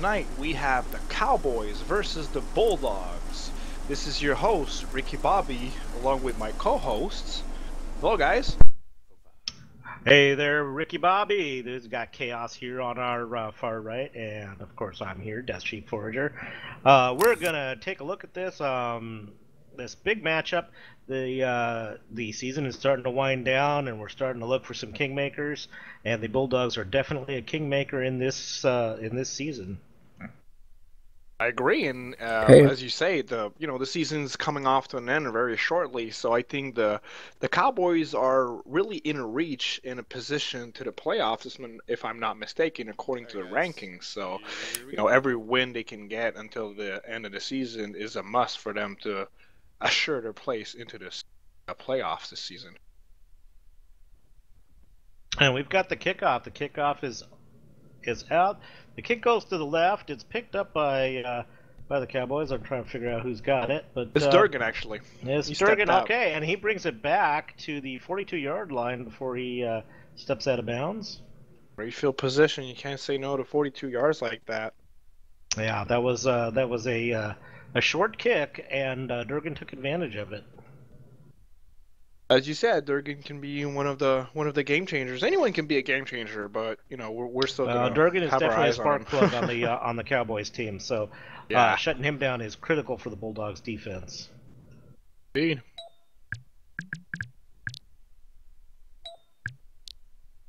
tonight we have the Cowboys versus the Bulldogs. This is your host, Ricky Bobby, along with my co-hosts. Hello, guys. Hey there, Ricky Bobby. There's got Chaos here on our far right, and of course I'm here, Death Sheep Forager. We're gonna take a look at this big matchup. The season is starting to wind down, and we're starting to look for some kingmakers. And the Bulldogs are definitely a kingmaker in this season. I agree, and Hey. as you say, the season's coming off to an end very shortly. So I think the Cowboys are really in reach in a position to the playoffs, if I'm not mistaken, according to the rankings. So every win they can get until the end of the season is a must for them to assure their place into the playoffs this season. And we've got the kickoff. The kickoff is out. The kick goes to the left. It's picked up by the Cowboys. I'm trying to figure out who's got it, but It's Durgan, actually. It's Durgan. Okay, and he brings it back to the 42-yard line before he steps out of bounds. Great field position. You can't say no to 42 yards like that. Yeah, that was a short kick, and Durgan took advantage of it. As you said, Durgan can be one of the game changers. Anyone can be a game changer, but we're still going Durgan is have our definitely a eyes spark on plug on the Cowboys team. So Yeah. shutting him down is critical for the Bulldogs defense. Indeed.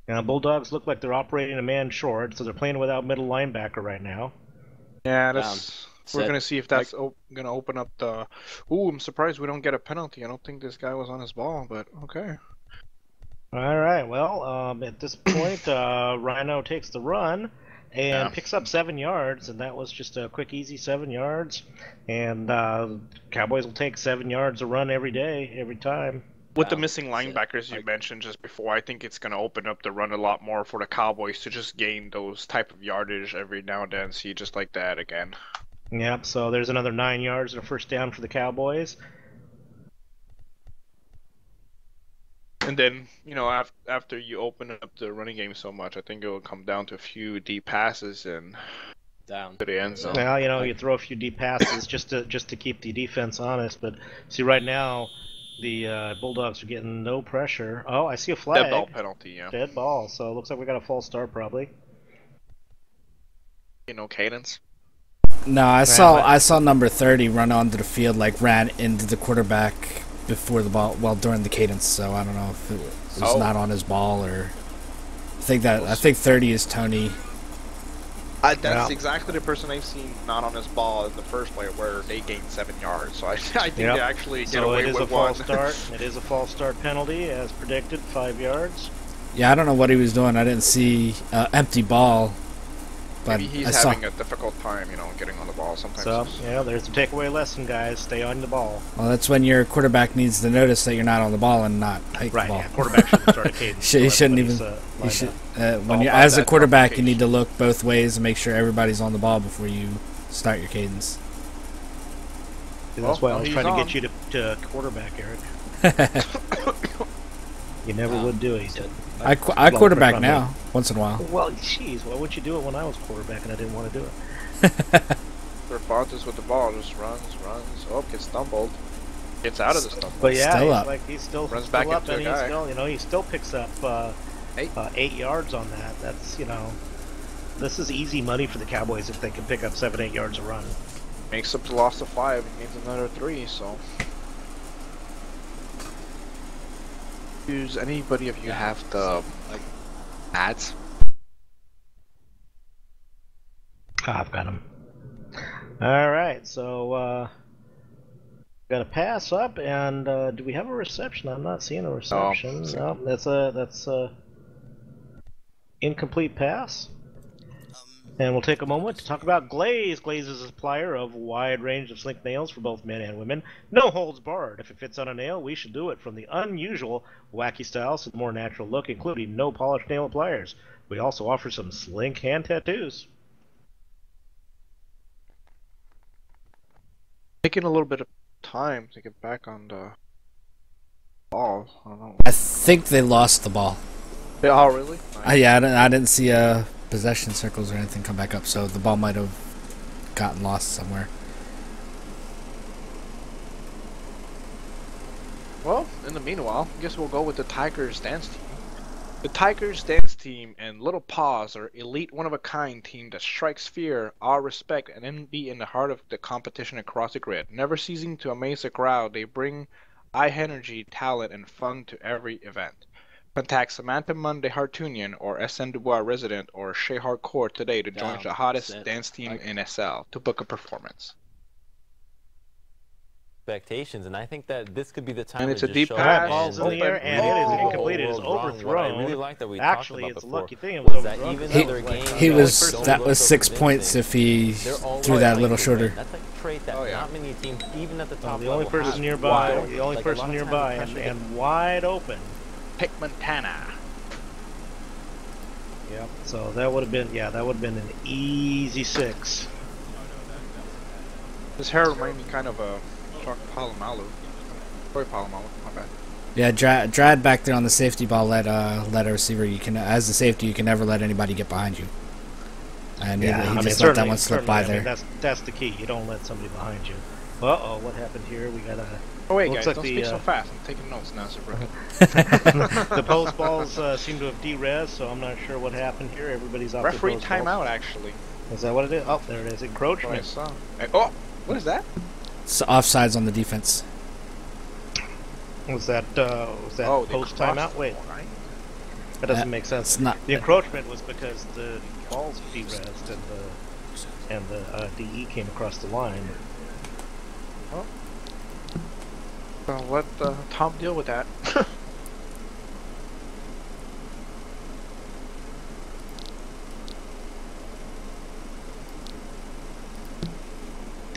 Now Bulldogs look like they're operating a man short, so they're playing without middle linebacker right now. Yeah, we're going to see if that's going to open up the... Ooh, I'm surprised we don't get a penalty. I don't think this guy was on his ball, but okay. All right, well, at this point, Rhino takes the run and picks up 7 yards, and that was just a quick, easy 7 yards. And Cowboys will take 7 yards a run every day, every time. With the missing linebackers you mentioned just before, I think it's going to open up the run a lot more for the Cowboys to just gain those type of yardage every now and then, see just like that again. Yep, so there's another 9 yards and a first down for the Cowboys. And then, after you open up the running game so much, I think it will come down to a few deep passes and down to the end zone. Well, you throw a few deep passes just to keep the defense honest. But see, right now, the Bulldogs are getting no pressure. Oh, I see a flag. Dead ball penalty, yeah. Dead ball. So it looks like we got a false start probably. Cadence. No, I saw number 30 run onto the field, ran into the quarterback before the ball, during the cadence. So I don't know if it was not on his ball or. I think 30 is Tony. That's exactly the person I've seen not on his ball in the first play where they gained 7 yards. So I think they actually get away with one. So it is a false start. It is a false start penalty as predicted, 5 yards. Yeah, I don't know what he was doing. I didn't see empty ball. But maybe he's having a difficult time, getting on the ball sometimes. So, there's the takeaway lesson, guys. Stay on the ball. Well, that's when your quarterback needs to notice that you're not on the ball and not hike the ball. Right, quarterback shouldn't start a cadence. He shouldn't even. As a quarterback, you need to look both ways and make sure everybody's on the ball before you start your cadence. That's why I was trying to get you to quarterback, Eric. You never would do it. I quarterback now, once in a while. Well, jeez, why wouldn't you do it when I was quarterback and I didn't want to do it? Fontes with the ball just runs. Oh, gets stumbled. Gets out of the stumble. But yeah, still up. He's still runs still back up, into and a guy. he still picks up 8 yards on that. That's this is easy money for the Cowboys if they can pick up 7-8 yards a run. Makes up the loss of 5 and gains another 3. So. Does anybody of you have the ads? I've got them. All right, so got a pass up, and do we have a reception? I'm not seeing a reception. No, that's a incomplete pass. And we'll take a moment to talk about Glaze. Glaze is a supplier of a wide range of slink nails for both men and women. No holds barred. If it fits on a nail, we should do it. From the unusual, wacky styles to the more natural look, including no polished nail pliers. We also offer some slink hand tattoos. Taking a little bit of time to get back on the ball. I don't know. I think they lost the ball. Oh, really? Nice. Yeah, I didn't see a possession circles or anything come back up, so the ball might have gotten lost somewhere. Well, in the meanwhile, I guess we'll go with the Tigers dance team. The Tigers dance team and Little Paws are elite one-of-a-kind team that strikes fear, awe, respect, and envy in the heart of the competition across the grid. Never ceasing to amaze the crowd, they bring high energy, talent, and fun to every event. Contact Samantha Monday Hartunian or SN Dubois resident or Shea Hardcore today to join the hottest dance team in SL to book a performance. Expectations, and I think that this could be the time And it's to a deep just show pass. Ball's in the air, and it is incomplete. It is overthrown. What I really like that we Actually, talked about it's a before lucky thing it was overthrown. Even He, though their game he guys was don't that look was so 6 points convincing, if he threw that a little shorter. That's a trait that not many teams, even at the top The only level, person have. nearby, Wide. the only Like, a person lot of times nearby, the pressure and wide open. Pick Montana. Yep. So that would have been, yeah, that would have been an easy 6. His hair reminded me kind of a Chuck Palomalu. Troy Palomalu, my bad. Yeah, Drad back there on the safety ball let a receiver. You can, as the safety, you can never let anybody get behind you. And he just let that one slip by there. That's the key. You don't let somebody behind you. Uh-oh, what happened here? We got a... Oh wait, guys, like don't speak so fast. I'm taking notes now, Super. The post balls seem to have de-res, so I'm not sure what happened here. Everybody's off Referee the post timeout, balls. actually. Is that what it is? Oh, there it is. Encroachment. I saw. Oh, what is that? It's offsides on the defense. Was that post timeout? Wait, that doesn't make sense. It's not. The encroachment was because the balls de-resed and the DE came across the line. Oh. Well, let Tom deal with that.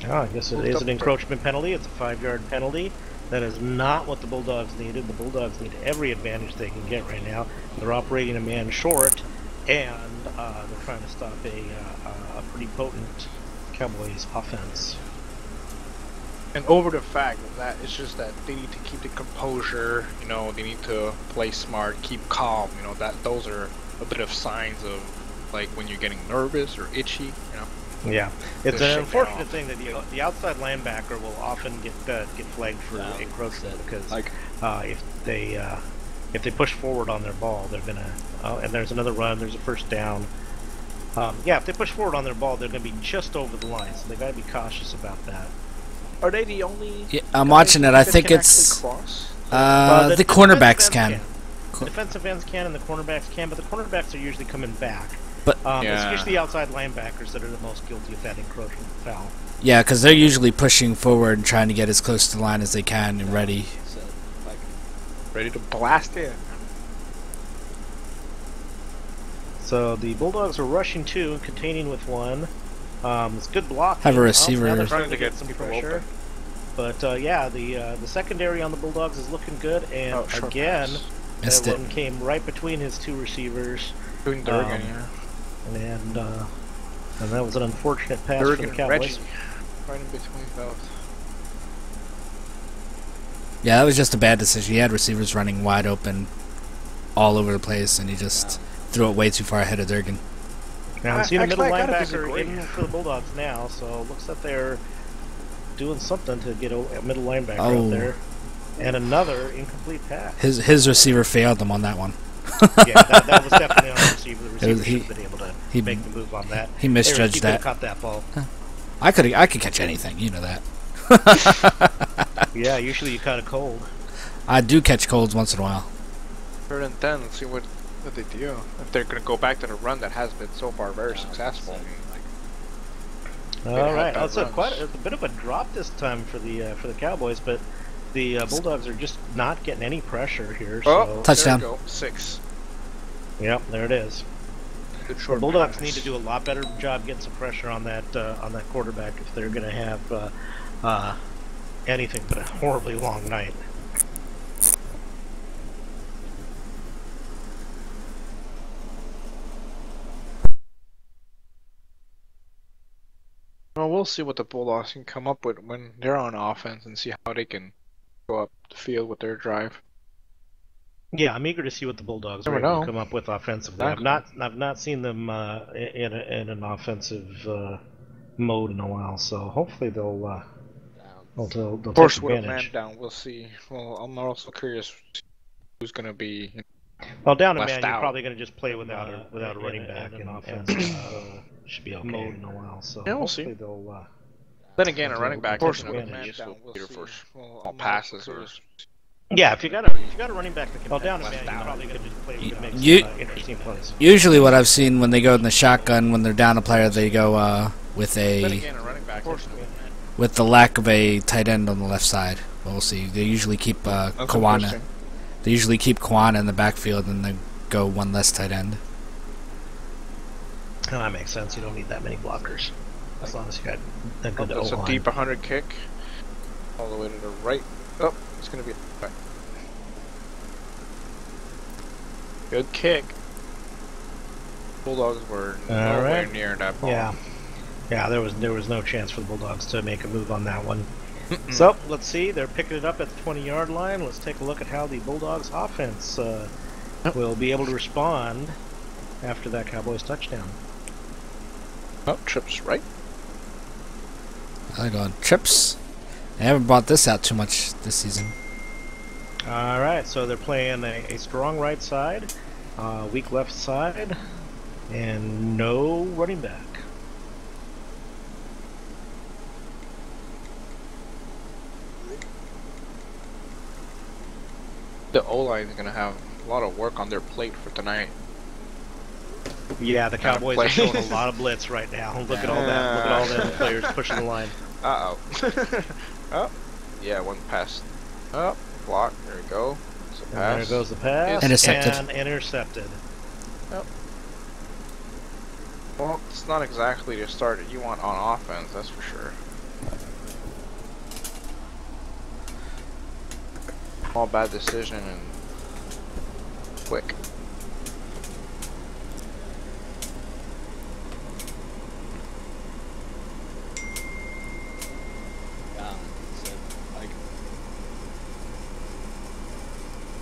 Oh, I guess it is an encroachment penalty. It's a 5-yard penalty. That is not what the Bulldogs needed. The Bulldogs need every advantage they can get right now. They're operating a man short, and they're trying to stop a pretty potent Cowboys offense. And over the fact that it's just that they need to keep the composure, you know, they need to play smart, keep calm, you know, that those are a bit of signs of like when you're getting nervous or itchy, you know. Yeah, it's Just an shake unfortunate that thing that the outside linebacker will often get flagged for encroachment because if they push forward on their ball, they're gonna and there's another run, there's a first down. Yeah, if they push forward on their ball, they're gonna be just over the line, so they gotta be cautious about that. Are they the only? Yeah, I'm watching it. I think it's the cornerbacks can. The defensive ends can and the cornerbacks can, but the cornerbacks are usually coming back. But it's usually the outside linebackers that are the most guilty of that encroachment foul. Yeah, because they're usually pushing forward and trying to get as close to the line as they can and ready. Ready to blast in. So the Bulldogs are rushing 2 and containing with 1. It's good blocking. Have a receiver. Now they're trying to get some pressure. But yeah, the secondary on the Bulldogs is looking good, and again, that one came right between his 2 receivers. Doing Durgan, and that was an unfortunate pass for the Cowboys. Right in between both. Yeah, that was just a bad decision. He had receivers running wide open all over the place, and he just threw it way too far ahead of Durgan. Now, I'm seeing a middle linebacker in for the Bulldogs now, so it looks like they're doing something to get a middle linebacker out there. And another incomplete pass. His receiver failed him on that one. Yeah, that was definitely on the receiver. The receiver should have been able to make the move on that. He misjudged that. He caught that ball. I could catch anything, you know that. Yeah, usually you caught a cold. I do catch colds once in a while. 3rd and 10. Let's see what they do. If they're going to go back to the run that has been so far very successful. All right, that's a bit of a drop this time for the Cowboys, but the Bulldogs are just not getting any pressure here. So touchdown. There we go. 6. Yep, there it is. The Bulldogs need to do a lot better job getting some pressure on that quarterback if they're going to have anything but a horribly long night. Well, we'll see what the Bulldogs can come up with when they're on offense and see how they can go up the field with their drive. Yeah, I'm eager to see what the Bulldogs are Never able know. to come up with offensively. Exactly. I've not seen them in an offensive mode in a while, so hopefully they'll Of take course, with a man advantage. down, we'll see. Well, I'm also curious who's going to be Well, down a left man, you're out. probably going to just play without a running back in offensive should be okay. Mode in a while, so Yeah, we'll hopefully see. they'll. Then again, a running back Of course, is with a another man useful down, leader for small passes or Yeah, if you got a running back that can down a man, left you're out. probably going to just play with You- interesting plays. Usually, what I've seen when they go in the shotgun, when they're down a player, they go with Then a again, a running back is with the lack of a tight end on the left side. We'll see. They usually keep Kawana. interesting. They usually keep Kawana in the backfield, and they go one less tight end. Oh, that makes sense. You don't need that many blockers as long as you got a good That's a O-line. deep 100 kick. All the way to the right. Oh, it's going to be a good kick. Bulldogs were nowhere near that ball. Yeah, there was no chance for the Bulldogs to make a move on that one. So, let's see. They're picking it up at the 20-yard line. Let's take a look at how the Bulldogs offense will be able to respond after that Cowboys touchdown. Oh, trips right. I go trips. They haven't brought this out too much this season. All right, so they're playing a strong right side, weak left side, and no running back. The O-line is going to have a lot of work on their plate for tonight. Yeah, the Cowboys are showing a lot of blitz right now. Look at all that. Look at all the players pushing the line. Uh-oh. Oh, yeah, one pass. Oh, block. There we go. It's a And pass. there goes the pass. Intercepted. And intercepted. Well, it's not exactly the start that you want on offense, that's for sure. All bad decision and quick.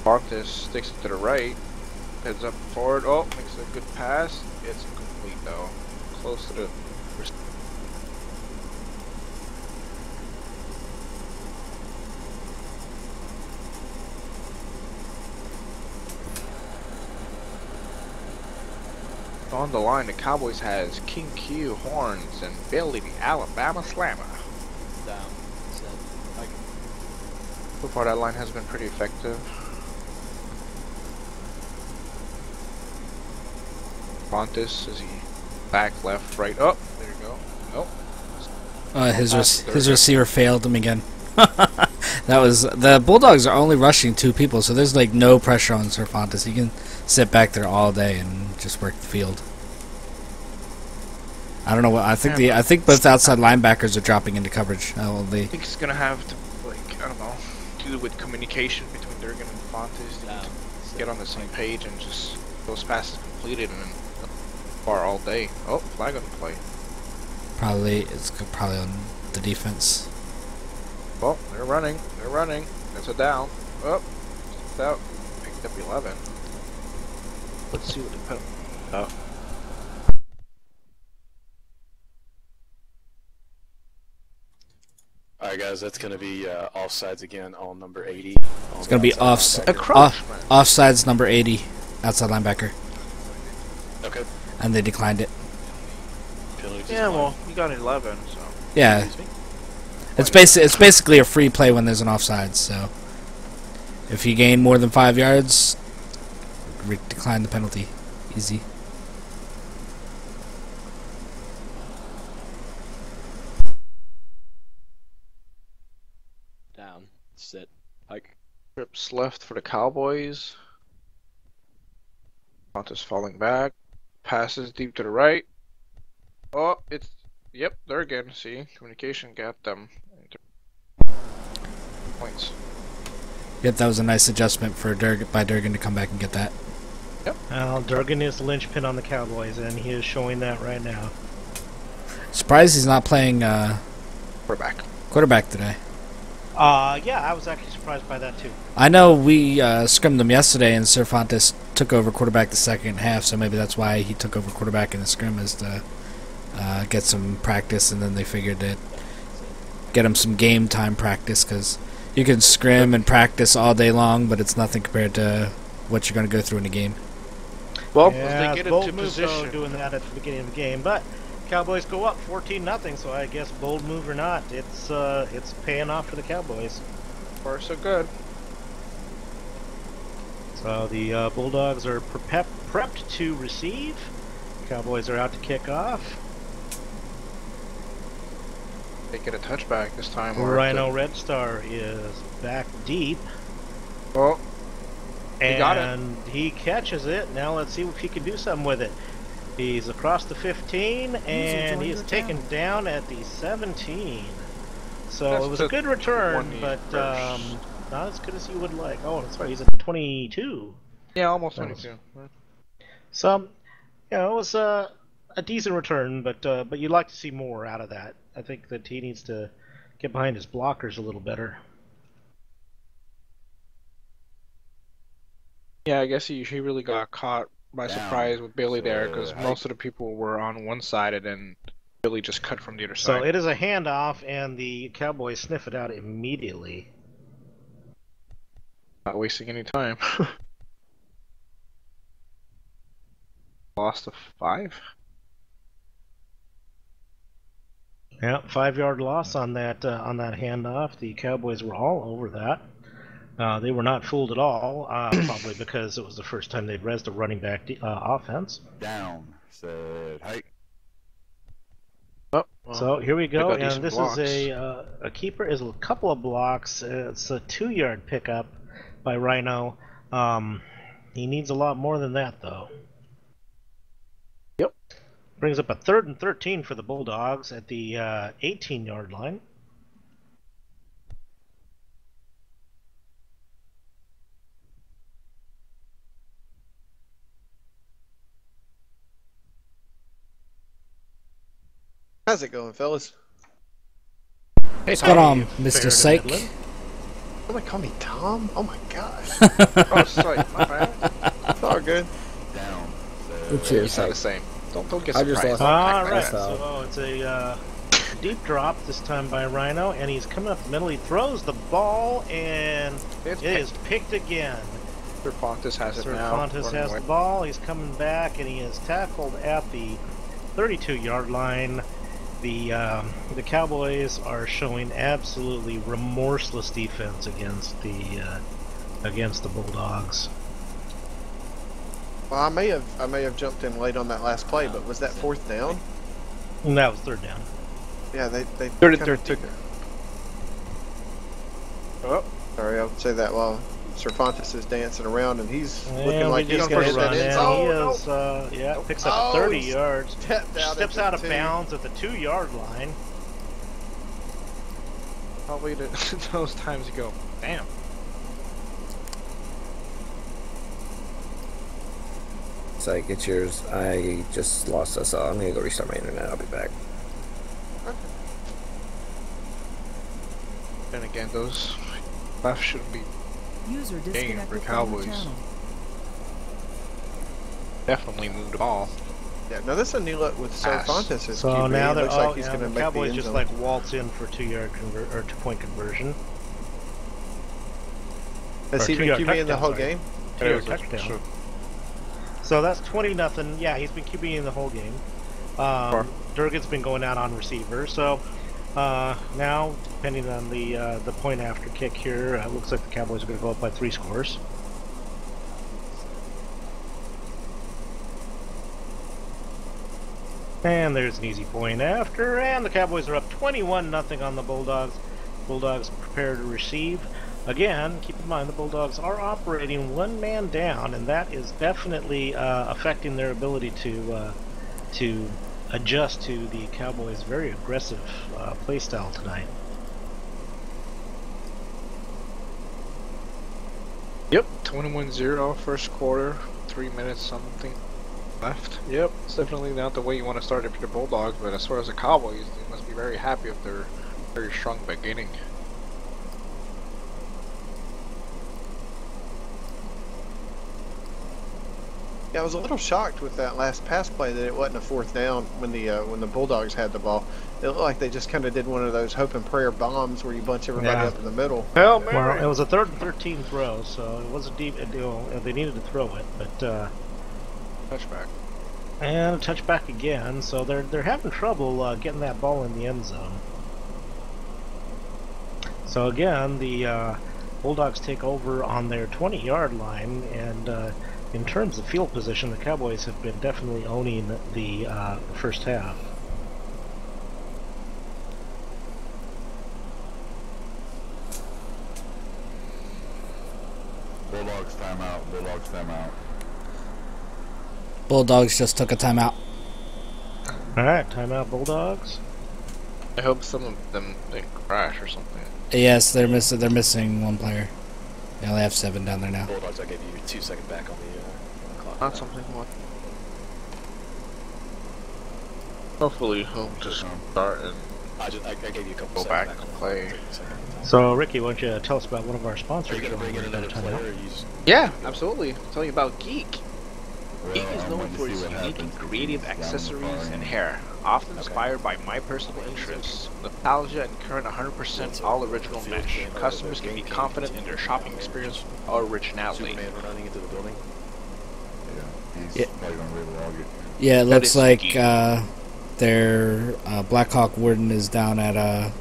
Bartes sticks it to the right, heads up forward. Oh, makes a good pass. It's incomplete though. Close to the. On the line, the Cowboys has King Q, Horns, and Billy the Alabama Slammer. Down. Set. Like, So far, that line has been pretty effective. Pontus, is he back, left, right? Oh, there you go. Nope. His receiver failed him again. That was the Bulldogs are only rushing 2 people, so there's like no pressure on Cervantes. He can sit back there all day and just work the field. I don't know what I think. I think both outside linebackers are dropping into coverage. I think it's gonna have to, like, I don't know, do with communication between Durgan and Fontes to get on the same page and just those passes completed and then far all day. Oh, flag on the play. It's probably on the defense. Well, they're running. They're running. That's a down. Oh, it's out. Picked up 11. Let's see what the penalty. Oh. Alright guys, that's going to be offsides again on number 80. It's gonna be Encroachment. offsides number 80, outside linebacker, Okay. and they declined it. Penalty Yeah, declined. well, you got 11, so. Yeah, it's basically a free play when there's an offside. So if you gain more than 5 yards, decline the penalty. Easy. down. Sit. Like, Trips left for the Cowboys. Pontus falling back. Passes deep to the right. Oh, it's. Yep, there again. See, communication got them. Points. Yep, that was a nice adjustment for Durgan to come back and get that. Well, Durgan is the linchpin on the Cowboys, and he is showing that right now. Surprised he's not playing We're back. quarterback today. Yeah, I was actually surprised by that too. I know we scrimmed them yesterday, and Cervantes took over quarterback the second half, so maybe that's why he took over quarterback in the scrim, is to get some practice, and then they figured that get him some game time practice, because you can scrim and practice all day long, but it's nothing compared to what you're going to go through in a game. Well, Yeah, they get bold into move though, position. doing that at the beginning of the game, but Cowboys go up 14-0. So I guess bold move or not, it's paying off for the Cowboys. Far so good. So the Bulldogs are prepped to receive. Cowboys are out to kick off. They get a touchback this time. Rhino Red Star is back deep. Oh, And got it. he catches it. Now let's see if he can do something with it. He's across the 15, and he is taken down at the 17. So That's it was a good one return, he but first. not as good as you would like. Oh, sorry, he's at the 22. yeah, almost That was- 22. So, it was a decent return, but you'd like to see more out of that. I think that he needs to get behind his blockers a little better. Yeah, I guess he really got caught by surprise with Billy there, because most of the people were on one side and then Billy just cut from the other So side. it is a handoff, and the Cowboys sniff it out immediately. Not wasting any time. Lost a 5? Yeah, 5-yard loss on that handoff. The Cowboys were all over that. They were not fooled at all, probably because it was the first time they'd rezzed a running back offense. Down. Said hike. Oh, So here we go, got and decent this blocks. is a keeper is a couple of blocks. It's a 2-yard pickup by Rhino. He needs a lot more than that, though. Yep. Brings up a 3rd and 13 for the Bulldogs at the 18-yard line. How's it going, fellas? Hey, What's going on, Fair Mr. to Syke? Midland. Somebody call me Tom? Oh my gosh. Oh, sorry, my bad. It's all good. Down. Cheers. It's not the same. Don't get I just surprised. lost- All Like right, that. foul. so it's a deep drop this time by Rhino, and he's coming up the middle. He throws the ball, and It's it is picked again. Cervantes has it now. Cervantes running has away. the ball. He's coming back, and he is tackled at the 32-yard line. The Cowboys are showing absolutely remorseless defense against the Bulldogs. Well, I may have jumped in late on that last play, but was that 4th down? And that was 3rd down. Yeah, they Third and kinda 13. took it. Oh, Sorry, I'll say that while Cervantes is dancing around, and he's looking And like we he's just going to got hit a that run end in. zone. He is, Nope. picks up Oh, 30 he yards. Stepped out Steps at the out of 2. bounds at the 2-yard line. probably those times you go, damn. It's like, it's yours. I just lost us all. I'm gonna go restart my internet. I'll be back. Then again, those left shouldn't be User for disconnected from the Cowboys. channel. definitely moved the ball. Yeah, now this is a new look with Pass. Cervantes as So QB. now It they're looks all like he's going to the make the Cowboys end just zone. like waltz in for 2-point conversion. Has or he been 2-yard QB in the touchdown, whole sorry. game? 2-yard touchdown. So that's 20-0. Yeah, he's been QB in the whole game. Durgan's been going out on receiver. So now, depending on the point after kick here, it looks like the Cowboys are going to go up by 3 scores. And there's an easy point after, and the Cowboys are up 21-0 on the Bulldogs. Bulldogs prepare to receive. Again, keep in mind the Bulldogs are operating one man down, and that is definitely affecting their ability to adjust to the Cowboys' very aggressive play style tonight. Yep, 21-0 first quarter, 3 minutes something left. Yep, it's definitely not the way you want to start if you're the Bulldogs, but as far as the Cowboys, they must be very happy with their very strong beginning. Yeah, I was a little shocked with that last pass play that it wasn't a fourth down when the Bulldogs had the ball. It looked like they just kind of did one of those hope and prayer bombs where you bunch everybody Yeah. up in the middle. Hail Well, Mary. it was a 3rd and 13 throw, so it was a deep. They needed to throw it, but Touchback. and a touchback again. So they're having trouble getting that ball in the end zone. So again, the Bulldogs take over on their 20-yard line, and in terms of field position, the Cowboys have been definitely owning the first half. Bulldogs timeout. Bulldogs timeout. Bulldogs just took a timeout. All right, timeout, Bulldogs. I hope some of them didn't crash or something. Yes, they're missing one player. They only have 7 down there now. Bulldogs, I gave you 2 seconds back on the clock. Not something what. Hopefully he'll just start and I gave you a couple go seconds back on and the play. clock. 30 seconds. So Ricky, why don't you tell us about one of our Are sponsors? you going to bring in while we're another timeout? player? Or you just... Yeah, absolutely. I'll tell you about Geek. Geek is I'm known waiting to for see its what unique happens and to creative these down the accessories far and end. hair, often Okay. inspired by my personal interests, nostalgia, and current 100% all original mesh. Customers can be confident in their shopping experience or originality. Superman running into the building. Yeah, he's Yeah. probably gonna relog it. Yeah, it That looks is like geek. their Blackhawk Warden is down at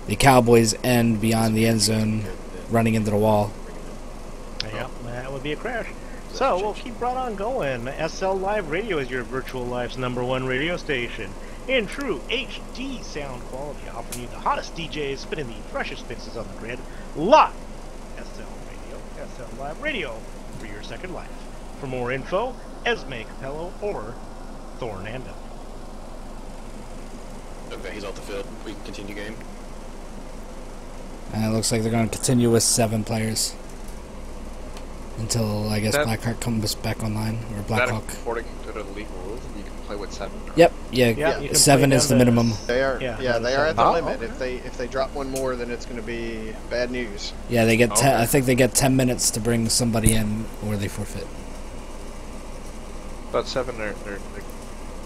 the Cowboys' end beyond the end zone, running into the wall. Yeah, that would be a crash. So we'll keep right on going. SL Live Radio is your virtual life's #1 radio station. In true HD sound quality, offering you the hottest DJs spinning the freshest mixes on the grid. Live! SL Live Radio for your second life. For more info, Esme Capello or Thornando. Okay, he's off the field. We can continue game. And it looks like they're going to continue with 7 players until, I guess, That- Blackhawk comes back online, or That Blackhawk. according to the legal rules, you can play with 7. Yep, Yeah, yeah, you can 7 play is the down to- minimum. They are, Yeah, yeah, that's they are at the Oh, limit. okay. If they drop one more, then it's going to be bad news. Yeah, they get. Okay. I think they get 10 minutes to bring somebody in, or they forfeit. But 7, they're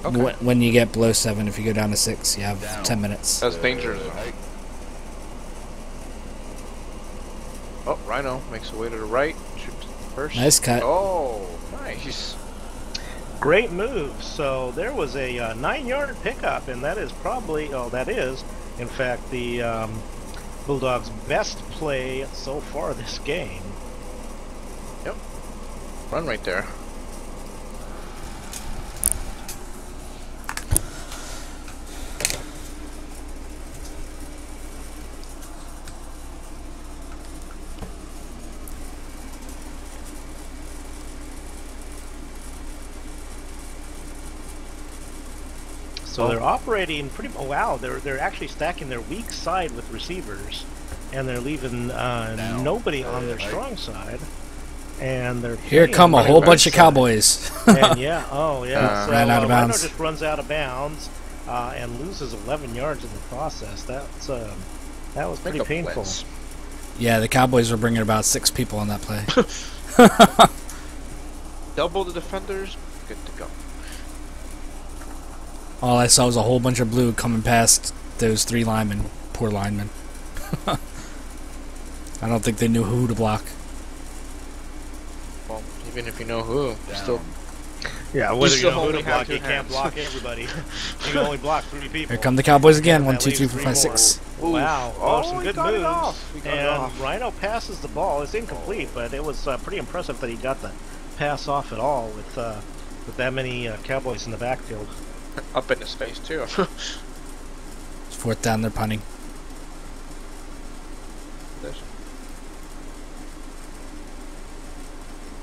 okay. When you get below 7, if you go down to 6, you have Down. 10 minutes. That's danger zone. Right. Oh, Rhino makes a way to the right. Shoots first. Nice cut. Oh, nice. Great move. So there was a 9-yard pickup, and that is probably, in fact, the Bulldogs' best play so far this game. Run right there. So they're operating pretty. Oh wow, they're actually stacking their weak side with receivers, and they're leaving nobody on their Right. strong side. And they're Here playing come a running whole back bunch of side. Cowboys. And yeah, oh yeah, so Ran out of Rhino bounds. just runs out of bounds and loses 11 yards in the process. That was pretty Make a painful. blitz. Yeah, the Cowboys were bringing about 6 people on that play. Double the defenders. Good to go. All I saw was a whole bunch of blue coming past those 3 linemen. Poor linemen. I don't think they knew who to block. Well, even if you know who, you still. Yeah, You whether you still know who to only have block, 2 you can't hands. block everybody. You can only block 3 people. Here come the Cowboys again. And 1, that 2, 3, leaves 4, 3 5, more. 6. Wow. Oh, some he good got it moves. off. He got it And off. Rhino passes the ball. It's incomplete, but it was pretty impressive that he got the pass off at all with that many Cowboys in the backfield. Up in his face, too. It's 4th down, they're punting.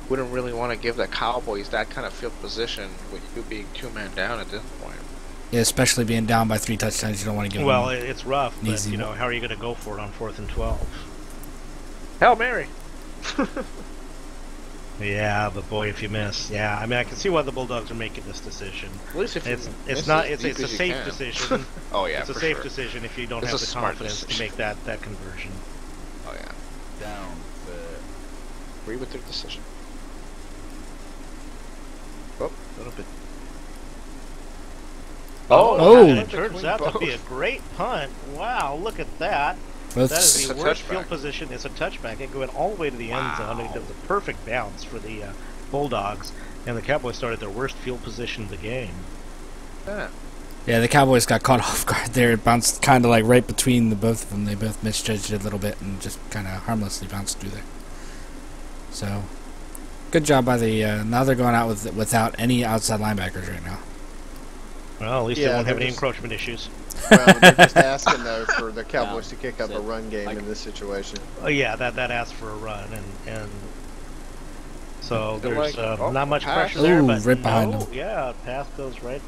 Wouldn't really want to give the Cowboys that kind of field position with you being 2-man down at this point. Yeah, especially being down by 3 touchdowns, you don't want to give Well, them. it's rough, but Easy. how are you going to go for it on 4th and 12? Hail Mary! Yeah, but boy, if you miss, yeah. I mean, I can see why the Bulldogs are making this decision. At least if It's you it's miss not as it's deep it's a as you safe can. decision. Oh yeah, It's a for safe sure. decision if you don't It's have a the smart confidence to decision. make that conversion. Oh yeah. Down. Agree with their decision. little bit. Oh. And it turns out to be a great punt. Wow, look at that. Both That is It's the a worst touchback. field position. It's a touchback. It went all the way to the end zone. It was a perfect bounce for the Bulldogs, and the Cowboys started their worst field position of the game. Yeah, the Cowboys got caught off guard there. It bounced kind of like right between the both of them. They both misjudged it a little bit and just kind of harmlessly bounced through there. So, good job by the. Now they're going out without any outside linebackers right now. Well, at least they won't have any encroachment issues. Well, they're just asking though for the Cowboys to kick up a run game in this situation. Oh yeah, that asks for a run, and so there's not much pass. pressure there, Ooh, but right behind no, him. yeah, pass goes right.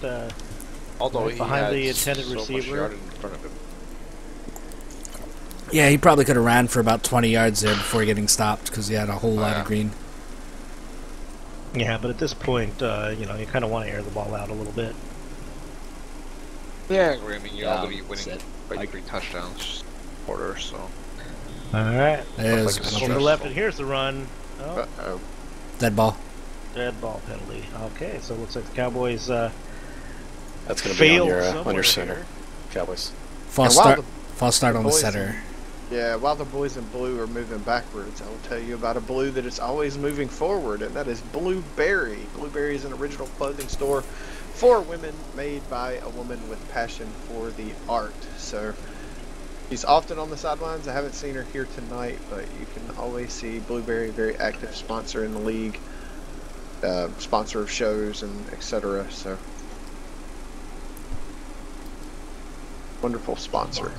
Although Right he behind had the intended so much receiver. yard in front of him. Yeah, he probably could have ran for about 20 yards there before getting stopped because he had a whole lot of green. Yeah, but at this point, you kind of want to air the ball out a little bit. Yeah, I agree. I mean, you're all going to be winning Set. by 3 touchdowns quarter, so. All right, There's Looks like over it's the left, and here's the run. Oh, Uh-oh. dead ball. dead ball penalty. Okay, so it looks like the Cowboys That's going to be failed on somewhere your center, here. Cowboys. False And while start on the boys center. Yeah, while the boys in blue are moving backwards, I will tell you about a blue that is always moving forward, and that is Blueberry. Blueberry is an original clothing store for women made by a woman with passion for the art. So she's often on the sidelines. I haven't seen her here tonight, but you can always see Blueberry, very active sponsor in the league, sponsor of shows and etc. So wonderful sponsor.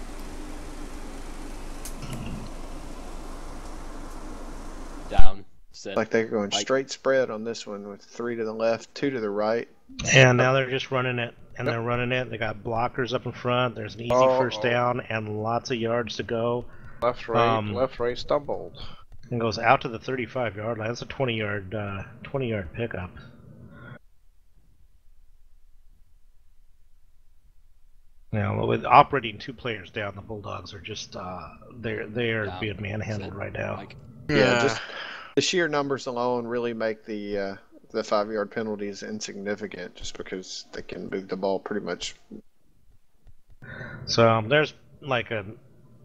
Down. Set. Like they're going straight spread on this one with 3 to the left, 2 to the right. And now they're just running it, and they're running it. They got blockers up in front. There's an easy first down and lots of yards to go. Left, right, stumbled. And goes out to the 35-yard line. That's a 20-yard pickup. Now, with operating 2 players down, the Bulldogs are just they're being manhandled right now. Yeah, just the sheer numbers alone really make the 5-yard penalties insignificant, just because they can move the ball pretty much. So there's like a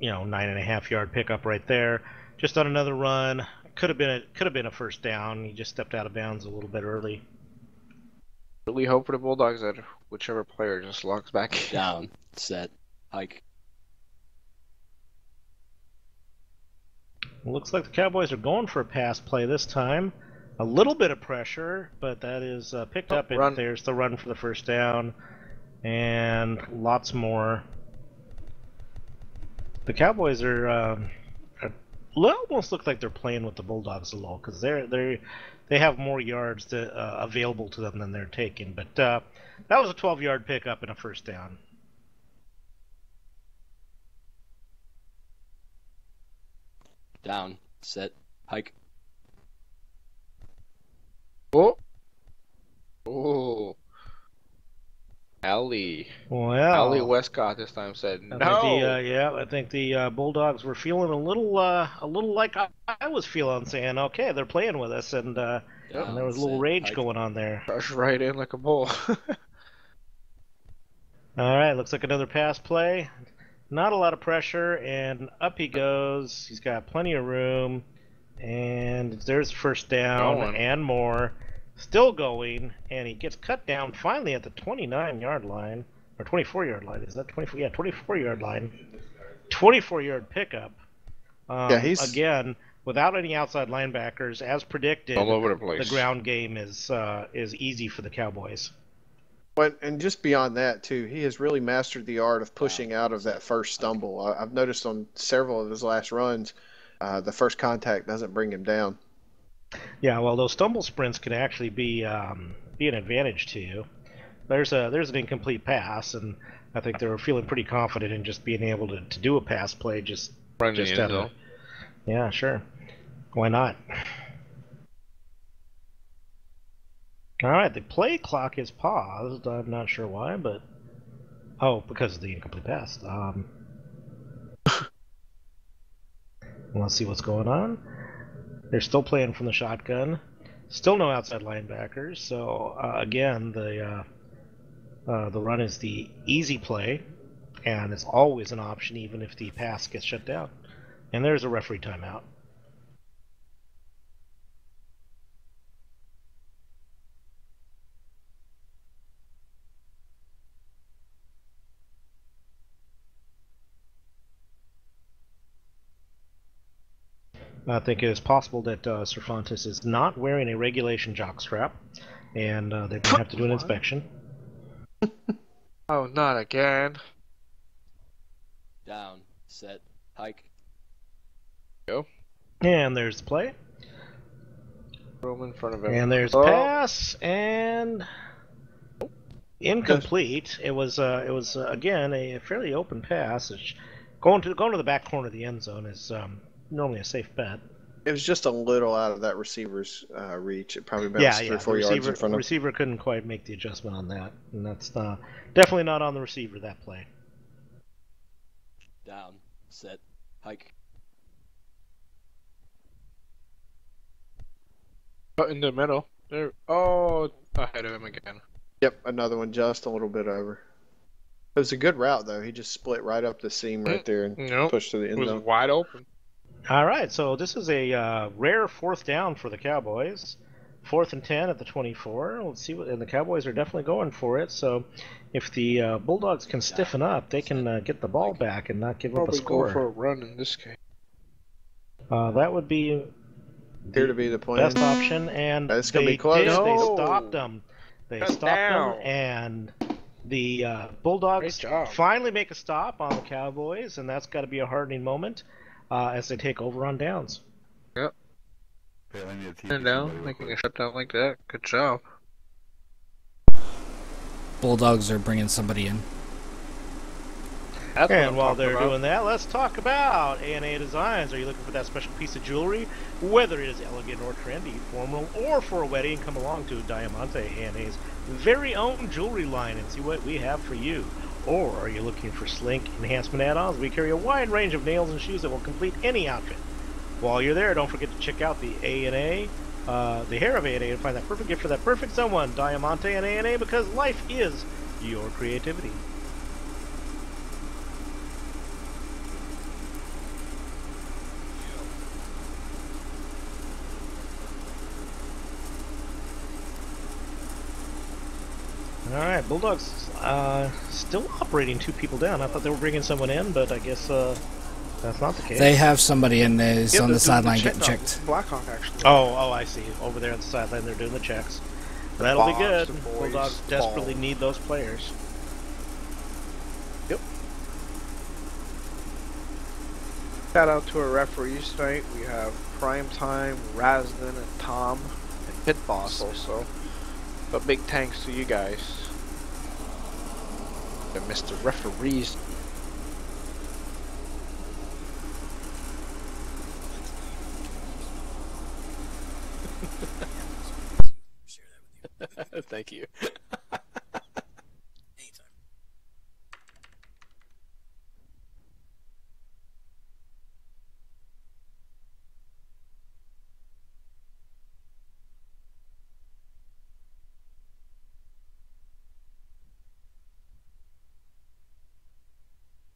9.5-yard pickup right there, just on another run. Could have been a first down. He just stepped out of bounds a little bit early. Really hope for the Bulldogs that whichever player just logs back in. Down. Set. Hike. Looks like the Cowboys are going for a pass play this time. A little bit of pressure, but that is picked up. And there's the run for the first down, and lots more. The Cowboys are almost look like they're playing with the Bulldogs a little, because they have more yards available to them than they're taking. But that was a 12-yard pickup and a first down. Down. Set. Hike. Oh. Allie Well, Westcott this time said no. I think the Bulldogs were feeling a little like I was feeling, saying, okay, they're playing with us, and there was a little rage going on there. Rush right in like a bull. All right, looks like another pass play. Not a lot of pressure, and up he goes. He's got plenty of room, and there's first down and more. Still going, and he gets cut down finally at the 29-yard line, or 24-yard line. Is that 24? Yeah, 24-yard line. 24-yard pickup. He's again without any outside linebackers, as predicted. All over the place. The ground game is easy for the Cowboys. But and just beyond that too, he has really mastered the art of pushing out of that first stumble. I've noticed on several of his last runs, the first contact doesn't bring him down. Yeah, well, those stumble sprints can actually be an advantage to you. There's an incomplete pass, and I think they were feeling pretty confident in just being able to do a pass play. Just yeah, sure, why not? All right, the play clock is paused. I'm not sure why, but because of the incomplete pass. Let's see what's going on. They're still playing from the shotgun. Still no outside linebackers. So again, the run is the easy play, and it's always an option, even if the pass gets shut down. And there's a referee timeout. I think it is possible that Cervantes is not wearing a regulation jockstrap, and they're going to have to do an inspection. Oh, not again. Down, set, hike. Go. And there's the play. Room in front of him. And there's a pass, and incomplete. It was again a fairly open pass. Going to the back corner of the end zone is normally a safe bet. It was just a little out of that receiver's reach. It probably bounced 3 or 4 yards in front of him. The receiver couldn't quite make the adjustment on that, and that's definitely not on the receiver, that play. Down, set, hike. In the middle. There. Oh, ahead of him again. Yep, another one just a little bit over. It was a good route, though. He just split right up the seam right there and pushed to the end It was zone. wide open. All right, so this is a rare 4th down for the Cowboys. 4th and 10 at the 24. Let's see and the Cowboys are definitely going for it. So if the Bulldogs can stiffen up, they can get the ball back and not give up a score. Go for a run in this case. That would be Appear to be the plan. best option, and That's they gonna be close. did. They No. stopped them. They Cut stopped down. them, and the Bulldogs Great job. finally make a stop on the Cowboys, and that's got to be a heartening moment as they take over on downs. Yep. Okay, I need to teach And you down, somebody real making quick. a shutdown like that. Good job. Bulldogs are bringing somebody in. That's what And I'm while talking they're about. doing that, let's talk about A&A Designs. Are you looking for that special piece of jewelry? Whether it is elegant or trendy, formal, or for a wedding, come along to Diamante, A&A's very own jewelry line, and see what we have for you. Or are you looking for slink enhancement add-ons? We carry a wide range of nails and shoes that will complete any outfit. While you're there, don't forget to check out the A&A, the hair of A&A, and find that perfect gift for that perfect someone. Diamante and A&A, because life is your creativity. All right, Bulldogs still operating 2 people down. I thought they were bringing someone in, but I guess that's not the case. They have somebody in there who's Yeah, on they're the doing sideline check getting on checked. Blackhawk, actually. Oh, I see. Over there on the sideline, they're doing the checks. That'll be Box, good. the boys, Bulldogs desperately ball. need those players. Yep. Shout out to our referees tonight. We have Primetime, Rasden, and Tom, and Pit Boss also. But big thanks to you guys. And Mr. Referees. Thank you.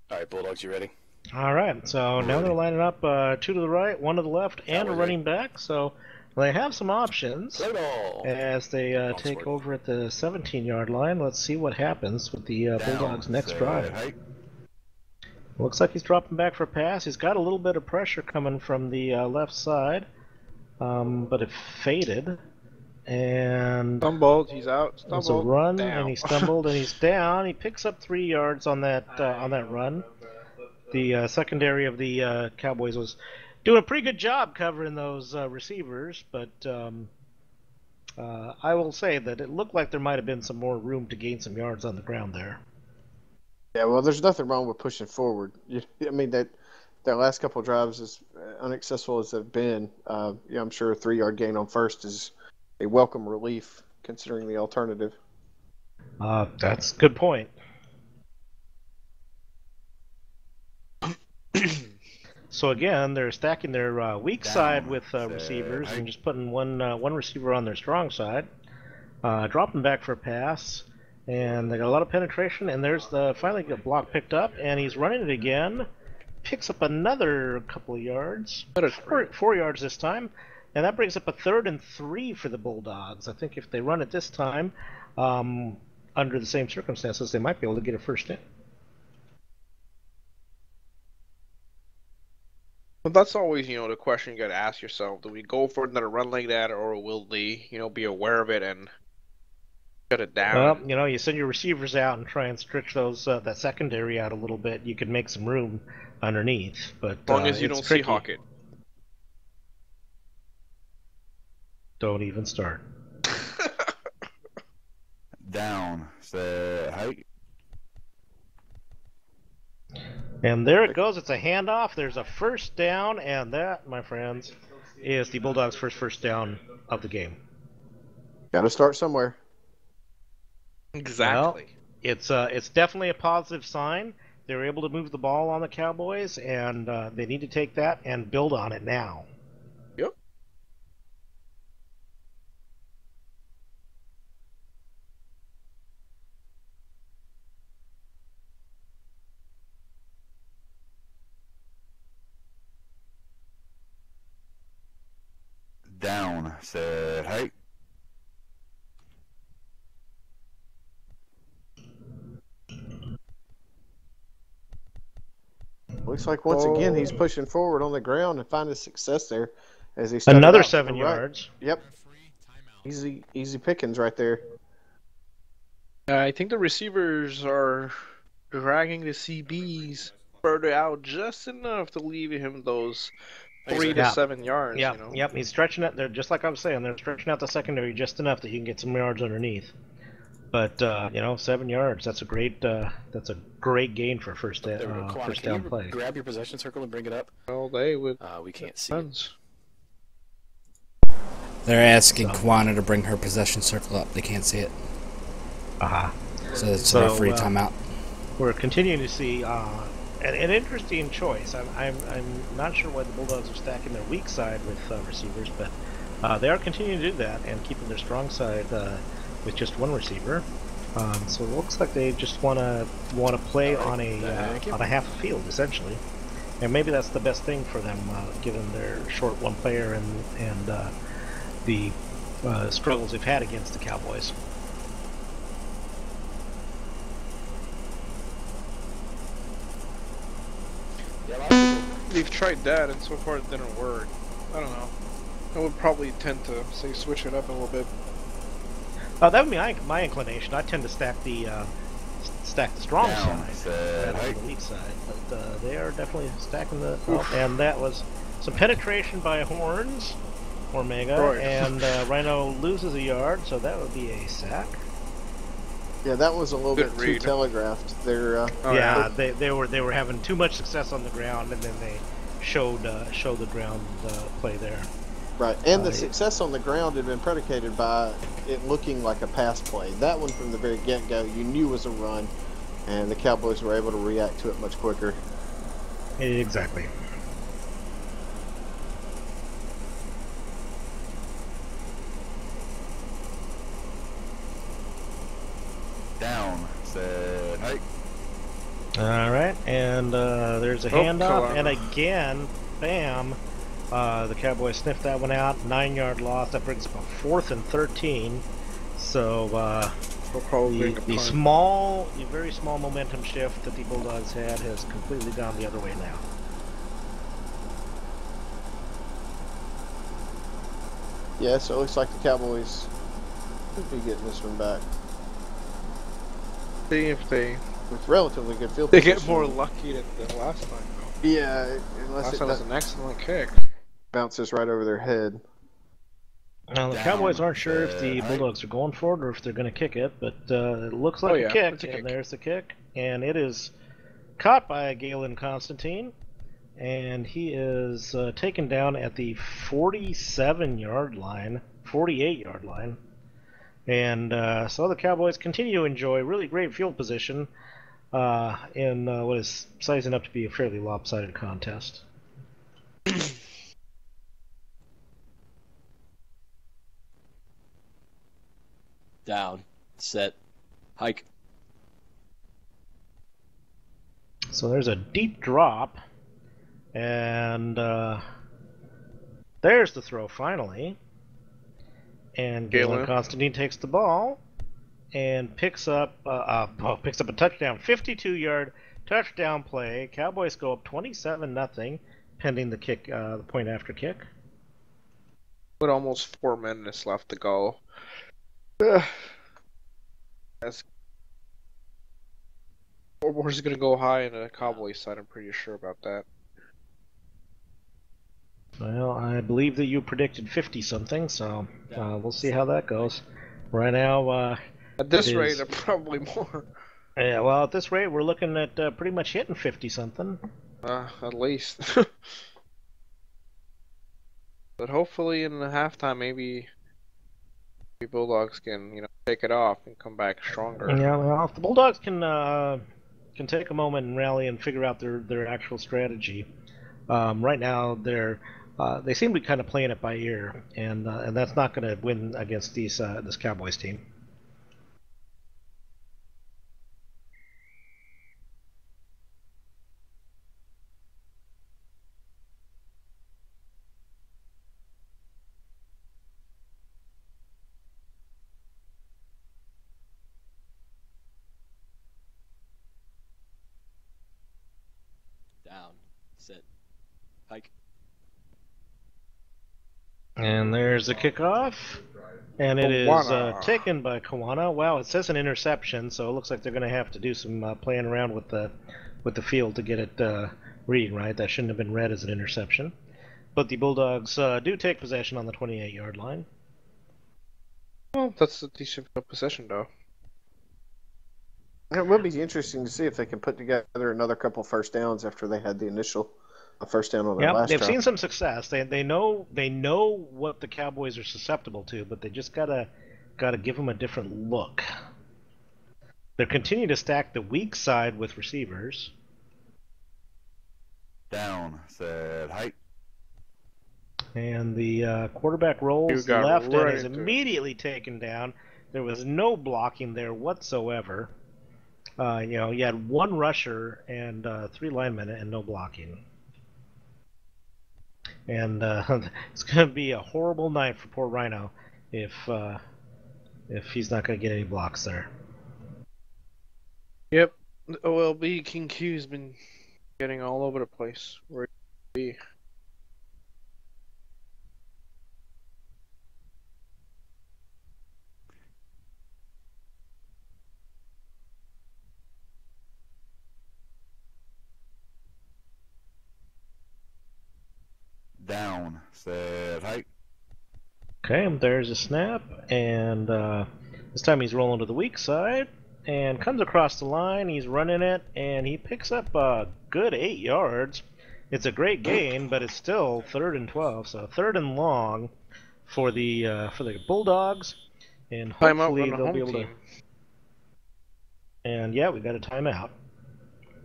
All right, Bulldogs, you ready? All right, so now they're lining up 2 to the right, 1 to the left, and a running back. So they have some options Play ball. as they take Oxford. over at the 17-yard line. Let's see what happens with the Bulldogs' next Set, drive. hike. Looks like he's dropping back for a pass. He's got a little bit of pressure coming from the left side, but it faded. And Stumbled, he's out. it's a Stumbled. run, down. and he stumbled, and he's down. He picks up 3 yards on that run. The secondary of the Cowboys was doing a pretty good job covering those receivers, but I will say that it looked like there might have been some more room to gain some yards on the ground there. Yeah, well, there's nothing wrong with pushing forward. I mean, their last couple of drives, as unsuccessful as they've been, I'm sure a 3-yard gain on first is a welcome relief considering the alternative. That's a good So again, they're stacking their weak side with Set, receivers hike. and just putting one receiver on their strong side. Dropping back for a pass, and they got a lot of penetration. And there's finally a block picked up, and he's running it again. Picks up another couple of yards, 4 yards this time, and that brings up a 3rd and 3 for the Bulldogs. I think if they run it this time, under the same circumstances, they might be able to get a first in. But that's always, the question you got to ask yourself: do we go for another run like that, or will they, be aware of it and shut it down? Well, you send your receivers out and try and stretch that secondary out a little bit. You could make some room underneath, but As long as you it's don't tricky. Seahawk it. Don't even start. Down. Set, hike. And there it goes. It's a handoff. There's a first down, and that, my friends, is the Bulldogs' first down of the game. Got to start somewhere. Exactly. Well, it's definitely a positive sign. They were able to move the ball on the Cowboys, and they need to take that and build on it now. Yep. Down. Set, hike. Looks like once again he's pushing forward on the ground and finding success there as he started Another out to 7 the right. yards. Yep. Easy pickings right there. I think the receivers are dragging the CBs further out just enough to leave him those 3 to 7 yards. Yep. He's stretching it. They're just like I was saying. They're stretching out the secondary just enough that he can get some yards underneath. But 7 yards. That's a great gain for first There we go. first Can down you play. grab your possession circle and bring it up? Well, they would. We can't see it. They're asking Kwana to bring her possession circle up. They can't see it. So it's a referee timeout. We're continuing to see an interesting choice. I'm not sure why the Bulldogs are stacking their weak side with receivers, but they are continuing to do that and keeping their strong side with just one receiver. So it looks like they just want to play on a half a field essentially, and maybe that's the best thing for them given their short one player and the struggles they've had against the Cowboys. They've tried that, and so far it didn't work. I don't know. I would probably tend to say switch it up a little bit. That would be my inclination. I tend to stack the strong side rather than the weak side, but they are definitely stacking the. And that was some penetration by Horns, Omega, Right. and Rhino loses a yard, so that would be a sack. Yeah, that was a little Good bit too read. telegraphed. They're They were having too much success on the ground, and then they showed the ground play there. right, and the success on the ground had been predicated by it looking like a pass play. That one from the very get-go, you knew was a run, and the Cowboys were able to react to it much quicker. Exactly. Down. Set, hike. All right, and there's a handoff, and again, bam, the Cowboys sniffed that one out. 9-yard loss. That brings up a 4th and 13. So probably the very small momentum shift that the Bulldogs had has completely gone the other way now. Yeah, so it looks like the Cowboys could be getting this one back See if they with relatively good field they position. get more lucky than last time. Though. Yeah, unless Last it time was an excellent kick. bounces right over their head. Now, the Cowboys aren't sure if the Bulldogs are going for it or if they're going to kick it, but it looks like a kick, and there's the kick. And it is caught by Galen Constantine, and he is taken down at the 48-yard line. And so the Cowboys continue to enjoy really great field position in what is sizing up to be a fairly lopsided contest. Down. Set. Hike. So there's a deep drop, and there's the throw finally. And Galen Constantine takes the ball and picks up a touchdown, 52-yard touchdown play. Cowboys go up 27-0, pending the kick, the point after kick. With almost 4 minutes left to go. Scoreboard is gonna go high in the Cowboys side. I'm pretty sure about that. Well, I believe that you predicted 50-something, so we'll see how that goes. Right now, at this rate, probably more. Yeah, well, at this rate, we're looking at pretty much hitting 50-something. At least. But hopefully in the halftime, maybe Bulldogs can, take it off and come back stronger. Yeah, well, if the Bulldogs can take a moment and rally and figure out their actual strategy. Right now, they seem to be kind of playing it by ear, and that's not going to win against this Cowboys team. Down. Set. Hike. And there's the kickoff, and it is taken by Kawana. Wow, it says an interception, so it looks like they're going to have to do some playing around with the field to get it read right. That shouldn't have been read as an interception. But the Bulldogs do take possession on the 28-yard line. Well, that's a decent possession, though. It will be interesting to see if they can put together another couple first downs after they had the initial first down on their last they've drive. seen some success. They know what the Cowboys are susceptible to, but they just gotta give them a different look. They're continuing to stack the weak side with receivers. Down. Set. Hike. And the quarterback rolls left and is immediately taken down. There was no blocking there whatsoever. You had one rusher and 3 linemen and no blocking. And it's going to be a horrible night for poor Rhino if he's not going to get any blocks there. Yep, the OLB King Q's been getting all over the place. Where he be? Down. Set. Hike. Okay, there's a snap, and this time he's rolling to the weak side and comes across the line. He's running it, and he picks up a good 8 yards. It's a great gain, but it's still 3rd and 12, so 3rd and long for the Bulldogs, and hopefully they'll be able to. And yeah, we got a timeout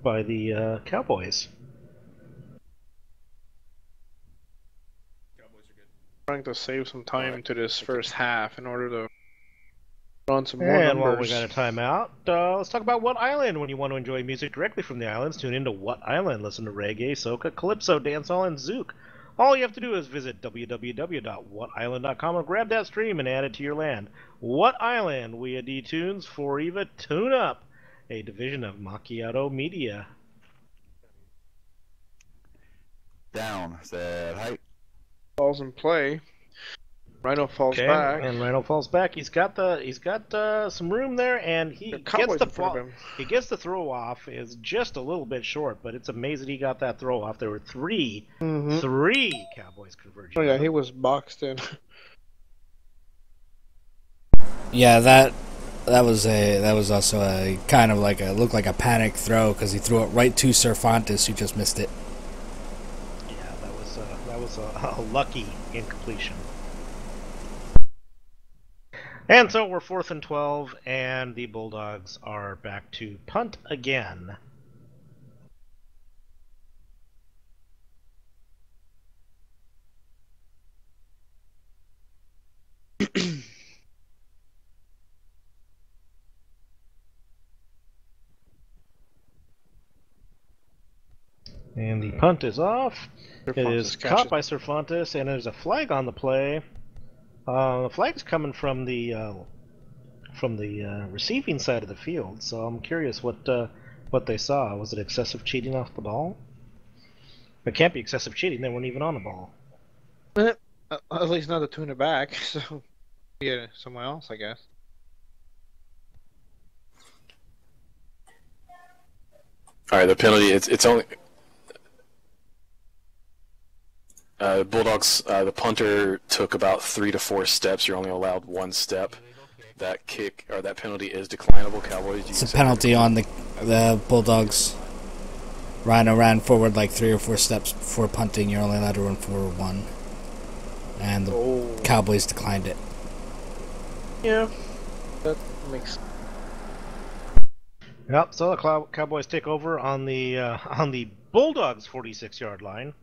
by the Cowboys. Trying to save some time to this first half in order to run some more And numbers. while we got a timeout, let's talk about What Island. When you want to enjoy music directly from the islands, tune into What Island. Listen to reggae, soca, calypso, dancehall, and zouk. All you have to do is visit www.whatisland.com and grab that stream and add it to your land. What Island, we a D-Tunes for Eva Tune Up, a division of Macchiato Media. Down. Set. Hike. Falls in play. Rhino falls back. And Rhino falls back. He's got some room there, and he gets the throw off. Is just a little bit short, but it's amazing he got that throw off. There were three Cowboys conversions. Oh yeah, he was boxed in. Yeah, that was also a kind of looked like a panic throw because he threw it right to Cervantes, who just missed it. Yeah, that was a lucky incompletion. And so we're 4th and 12, and the Bulldogs are back to punt again. And the punt is off. It is Cervantes caught catches. by Cervantes, and there's a flag on the play. The flag's coming from the receiving side of the field, so I'm curious what they saw. Was it excessive cheating off the ball? It can't be excessive cheating. They weren't even on the ball. At least not to tune it back. So yeah, someone else, I guess. All right, the penalty. It's only Bulldogs. The punter took about 3 to 4 steps. You're only allowed 1 step. That kick or that penalty is declinable. Cowboys. It's a penalty on the Bulldogs. Rhino ran forward like 3 or 4 steps before punting. You're only allowed to run forward 1. And the Cowboys declined it. Yeah, that makes. Yep. So the Cowboys take over on the Bulldogs' 46-yard line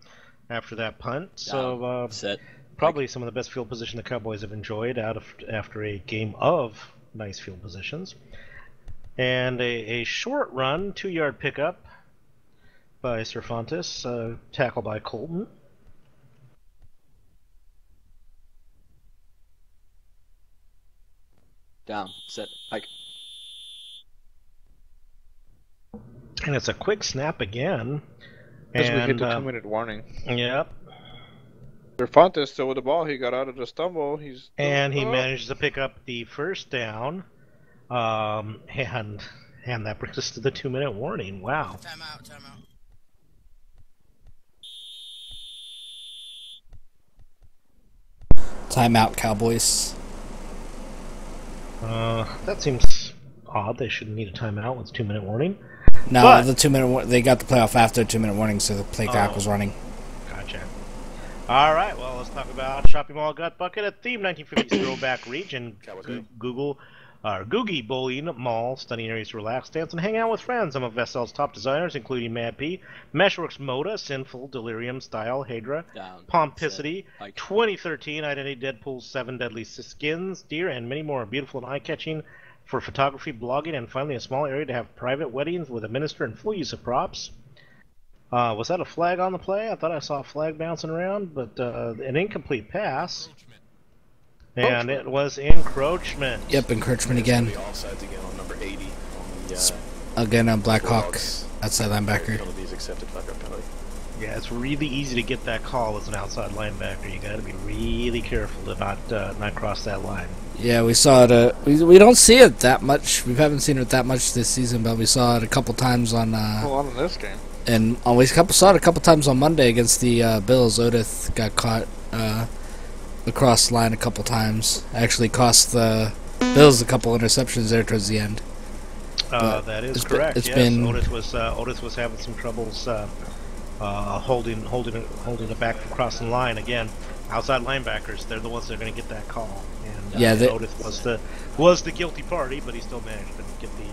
after that punt. So Set. probably some of the best field position the Cowboys have enjoyed after a game of nice field positions. And a short run, 2-yard pickup by Cervantes, tackle by Colton. Down. Set. Hike. And it's a quick snap again. As we hit And the 2-minute warning. yep. Cervantes still with the ball. He got out of the stumble. And he managed to pick up the first down. And that brings us to the 2-minute warning. Wow. Timeout. Timeout, Cowboys. That seems odd. They shouldn't need a timeout with a 2-minute warning. No, But- the 2-minute. They got the playoff after 2-minute warning, so the play clock was running. Gotcha. All right, well, let's talk about Shopping Mall Gut Bucket, a theme 1950s throwback region. Googie Bowling Mall, stunning areas to relax, dance, and hang out with friends. Some of Vessel's top designers, including Mad P, Meshworks Moda, Sinful, Delirium, Style, Hadra, Down. Pompicity, Set. Hike. 2013, Identity, Deadpool, 7 Deadly Skins, Deer, and many more. Beautiful and eye-catching for photography, blogging, and finally a small area to have private weddings with a minister and full use of props. Was that a flag on the play? I thought I saw a flag bouncing around, but an incomplete pass. And it was encroachment. Yep, encroachment again. Offsides again on number 80 on the Again on Blackhawk, Bulldogs. outside linebacker. Penalties accepted, 5-yard penalty. Yeah, it's really easy to get that call as an outside linebacker. You got to be really careful to not cross that line. Yeah, we saw it. We don't see it that much. We haven't seen it that much this season, but we saw it a couple times on. Hold on in this game. And we saw it a couple times on Monday against the Bills. Odith got caught across the line a couple times. Actually cost the Bills a couple interceptions there towards the end. That is correct. It's yes, been Otis was having some troubles holding it back from crossing the line. Again, outside linebackers, they're the ones that are going to get that call. And Yeah, Otis was the guilty party, but he still managed to get the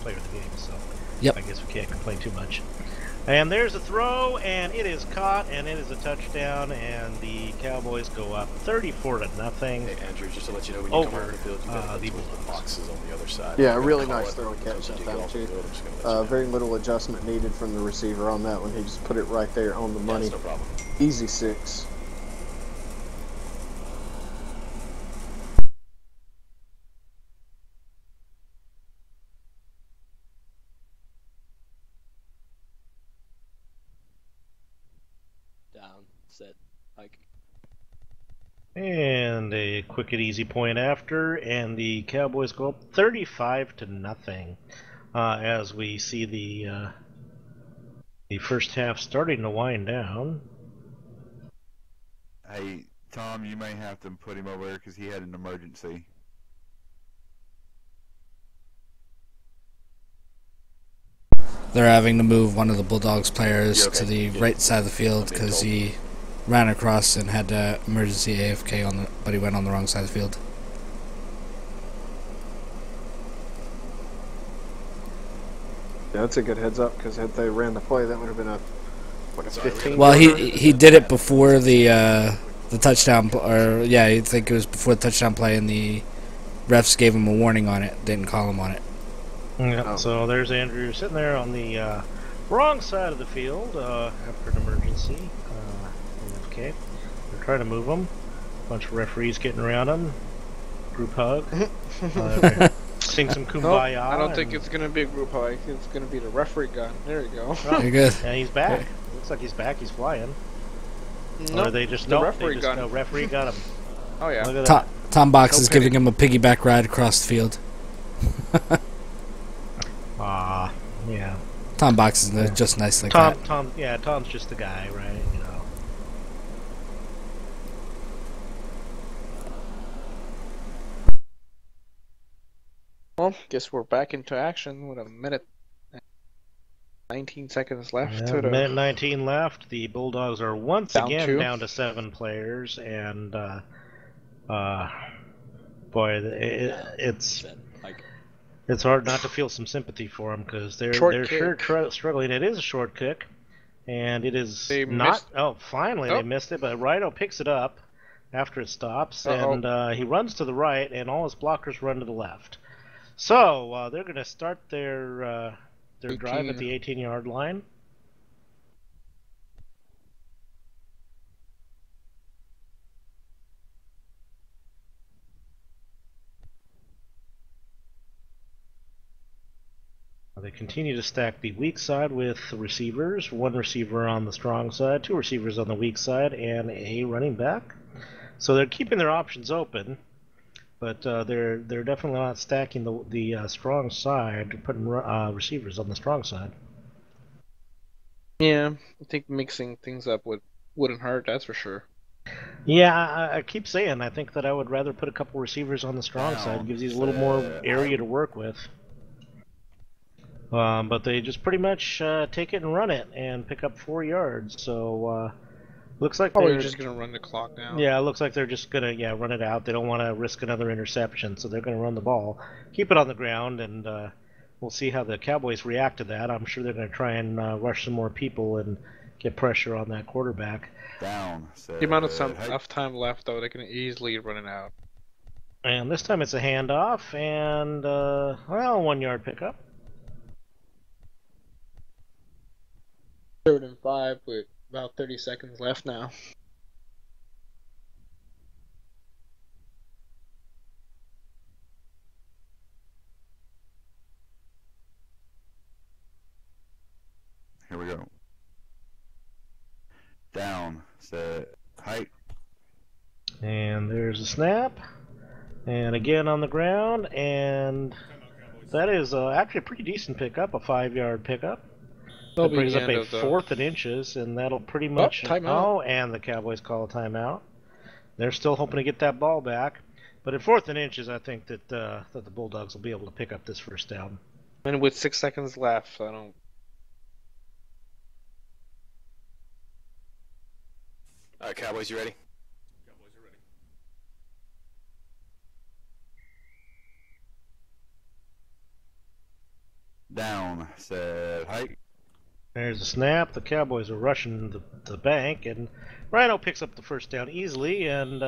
player of the game. So Yep. I guess we can't complain too much. And there's a throw, and it is caught, and it is a touchdown, and the Cowboys go up 34-0. Hey, Andrew, just to let you know, when you come Over, over the field, you got the the boxes on the other side. Yeah, You're gonna really call nice it. throw and catch Once you that get time, off the too. field, I'm just gonna let you know. Very little adjustment needed from the receiver on that one. He just put it right there on the money. Yes, no problem. Easy 6. Down. Set. Hike. And a quick and easy point after, and the Cowboys go up 35-0 as we see the first half starting to wind down. Hey, Tom, you may have to put him over because he had an emergency. They're having to move one of the Bulldogs players You okay? to the Yeah. right side of the field I'm being because told. he ran across and had emergency AFK but he went on the wrong side of the field. Yeah, that's a good heads up because had they ran the play, that would have been a 15. Well, he did it before the touchdown, I think it was before the touchdown play, and the refs gave him a warning on it. Didn't call him on it. Yep. Oh. So there's Andrew sitting there on the Wrong side of the field after an emergency. Okay. They're trying to move him. Bunch of referees getting around him. Group hug. Sing some kumbaya. Nope, I don't think it's gonna be a group hug. It's gonna be the referee gun. There you go. Oh, You're good. and he's back. Looks like he's back. He's flying. Nope, Or they just the nope, referee they just, gun. no, referee got him. Oh yeah. Look at that. Tom Box No is pity. giving him a piggyback ride across the field. Yeah. Tom Box is just nice like that. Tom's just the guy, right? You know. Well, guess we're back into action with a minute, 19 seconds left. Yeah, to the minute 19 left. The Bulldogs are once Down again two. down to 7 players, and boy, it's it's hard not to feel some sympathy for them because they're Short sure kick. struggling. It is a short kick, and it is They not. missed- Oh, finally Oh. they missed it, but Rhino picks it up after it stops, Uh-oh. and he runs to the right, and all his blockers run to the left. So they're going to start their drive at 18. the 18-yard line. They continue to stack the weak side with receivers. One receiver on the strong side, two receivers on the weak side, and a running back. So they're keeping their options open, but they're definitely not stacking the strong side, putting receivers on the strong side. Yeah, I think mixing things up wouldn't hurt. That's for sure. Yeah, I keep saying I think that I would rather put a couple receivers on the strong side. It gives you a little more area to work with. But they just pretty much take it and run it and pick up 4 yards. So looks like Probably they're just gonna run the clock now. Yeah, it looks like they're just gonna run it out. They don't want to risk another interception, so they're gonna run the ball, keep it on the ground, and we'll see how the Cowboys react to that. I'm sure they're gonna try and rush some more people and get pressure on that quarterback. Down. The amount of enough time left, though, they can easily run it out. And this time it's a handoff and 1 yard pickup. 3rd and 5 with about 30 seconds left now. Here we go. Down. Set. Height. And there's a snap. And again on the ground, and that is actually a pretty decent pickup, a 5 yard pickup. That brings up a 4th and inches, and that'll pretty much. Timeout. Oh, and the Cowboys call a timeout. They're still hoping to get that ball back, but at 4th and inches, I think that the Bulldogs will be able to pick up this first down. And with 6 seconds left, I don't. All right, Cowboys, you ready? Down. Set. Height. There's a snap. The Cowboys are rushing the bank, and Rhino picks up the first down easily, and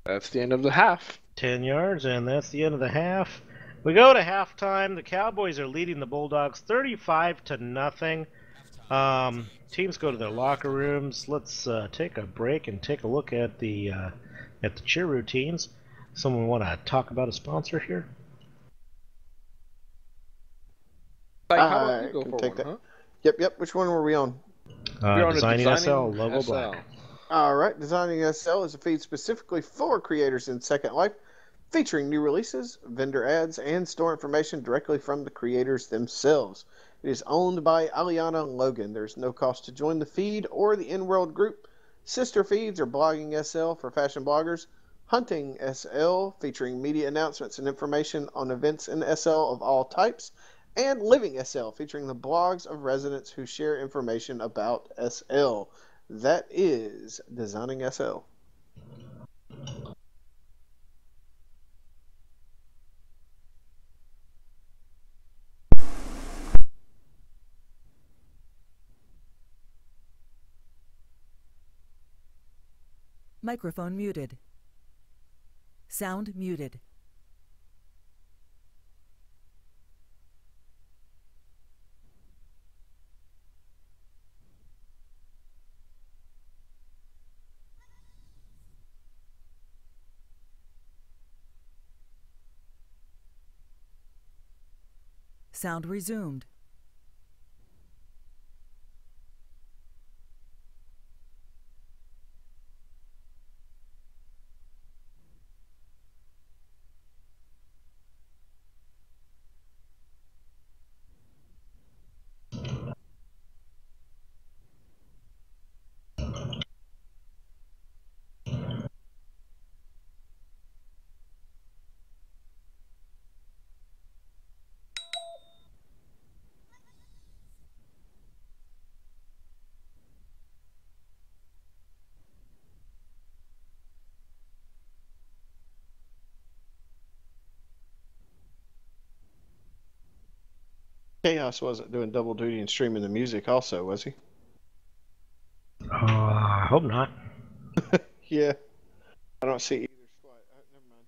That's the end of the half. 10 yards, and that's the end of the half. We go to halftime. The Cowboys are leading the Bulldogs 35-0. Teams go to their locker rooms. Let's take a break and take a look at the cheer routines. Someone want to talk about a sponsor here? Like, how about you I go can for take one, that. huh? Yep. Which one were we on? We're on the Designing SL, logo SL. black. All right. Designing SL is a feed specifically for creators in Second Life, featuring new releases, vendor ads, and store information directly from the creators themselves. It is owned by Aliana Logan. There's no cost to join the feed or the in-world group. Sister feeds are Blogging SL for fashion bloggers, Hunting SL featuring media announcements and information on events in SL of all types, and Living SL featuring the blogs of residents who share information about SL. That is Designing SL. Microphone muted. Sound muted. Sound resumed. Chaos wasn't doing double duty and streaming the music also, was he? I hope not. Yeah. I don't see either squad. Never mind.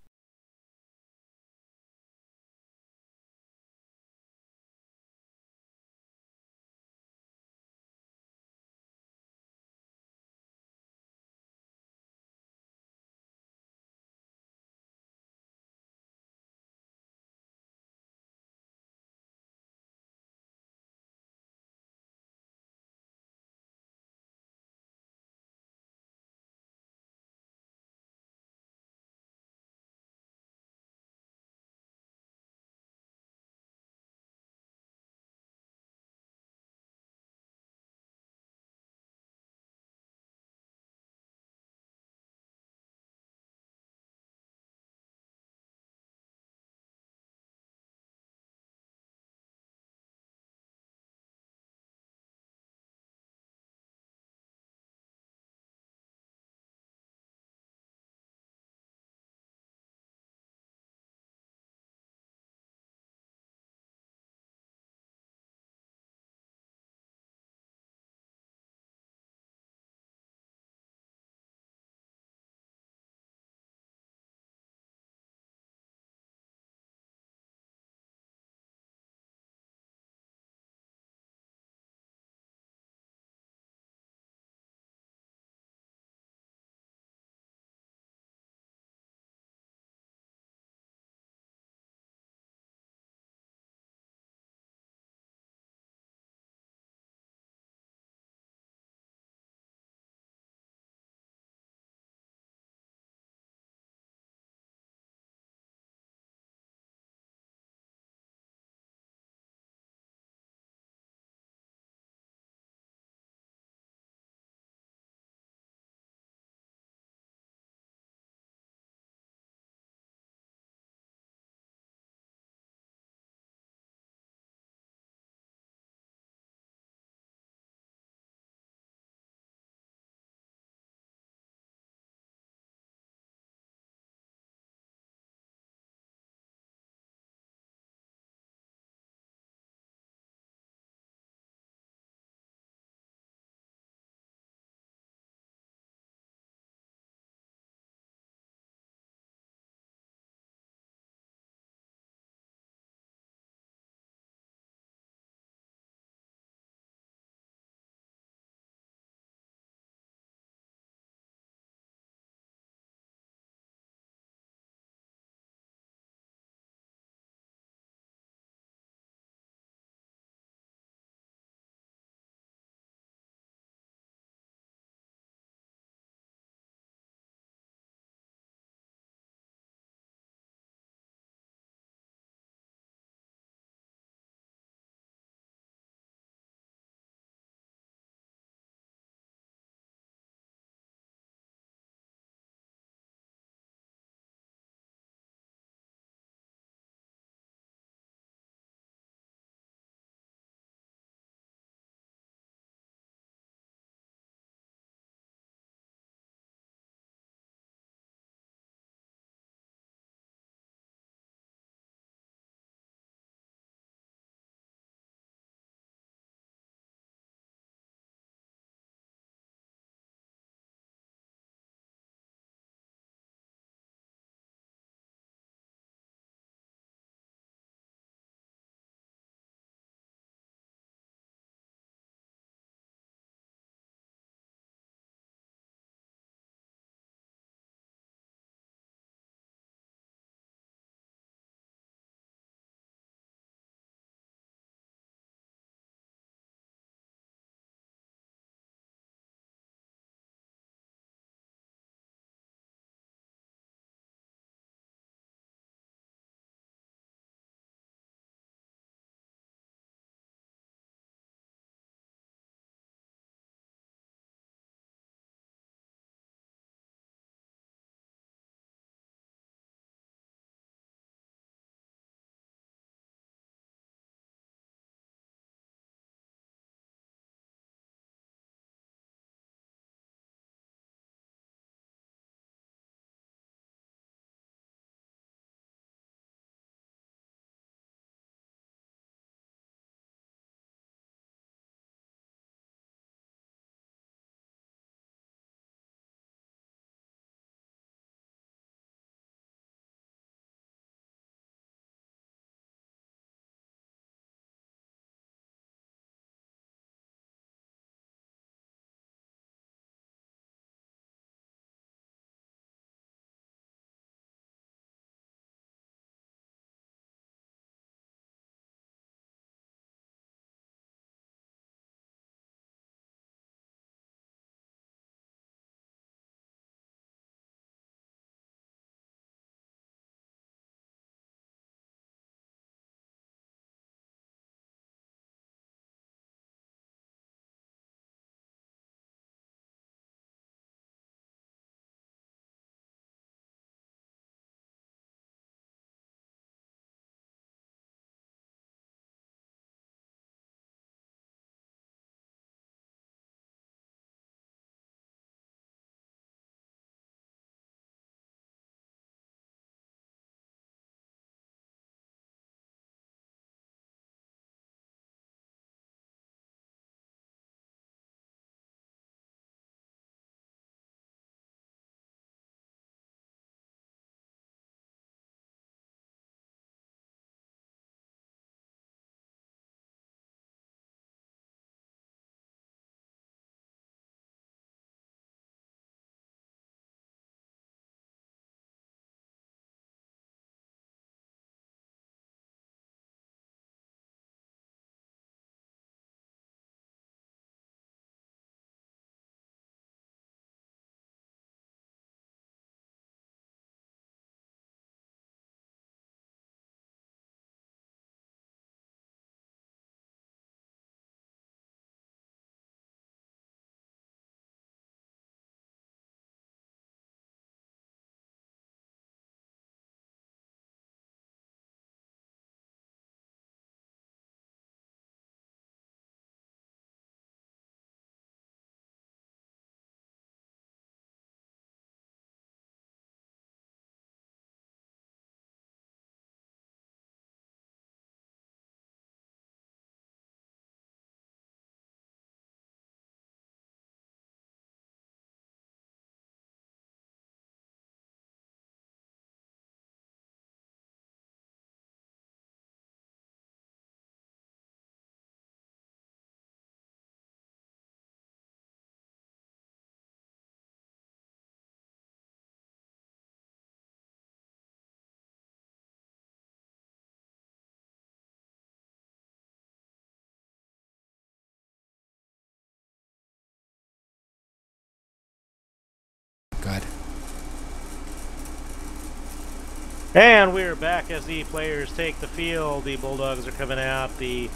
And we're back as the players take the field. The Bulldogs are coming out. The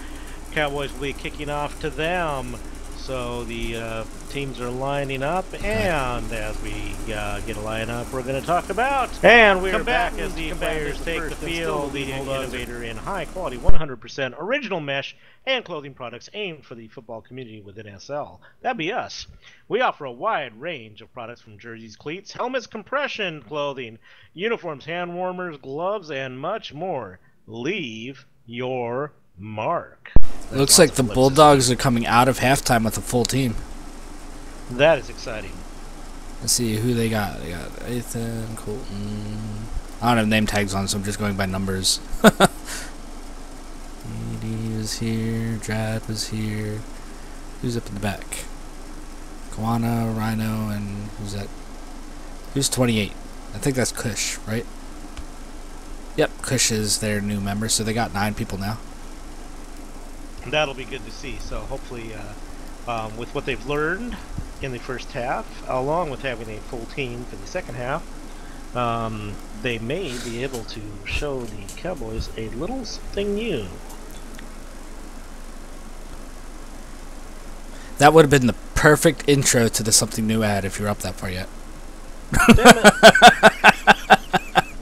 Cowboys will be kicking off to them. So the teams are lining up, and as we get a lineup, we're going to talk about. And we're back as the players take the field. The innovator in high-quality, 100% original mesh and clothing products aimed for the football community within SL. That'd be us. We offer a wide range of products from jerseys, cleats, helmets, compression clothing, uniforms, hand warmers, gloves, and much more. Leave your mark. Looks like the Bulldogs are coming out of halftime with a full team. That is exciting. Let's see who they got. They got Ethan, Colton. I don't have name tags on, so I'm just going by numbers. Edie was here. Drad was here. Who's up in the back? Koana, Rhino, and who's that? Who's 28? I think that's Kush, right? Yep, Kush is their new member, so they got 9 people now. That'll be good to see. So hopefully, with what they've learned in the first half, along with having a full team for the second half, they may be able to show the Cowboys a little something new. That would have been the perfect intro to the something new ad if you're up that far yet. Damn it.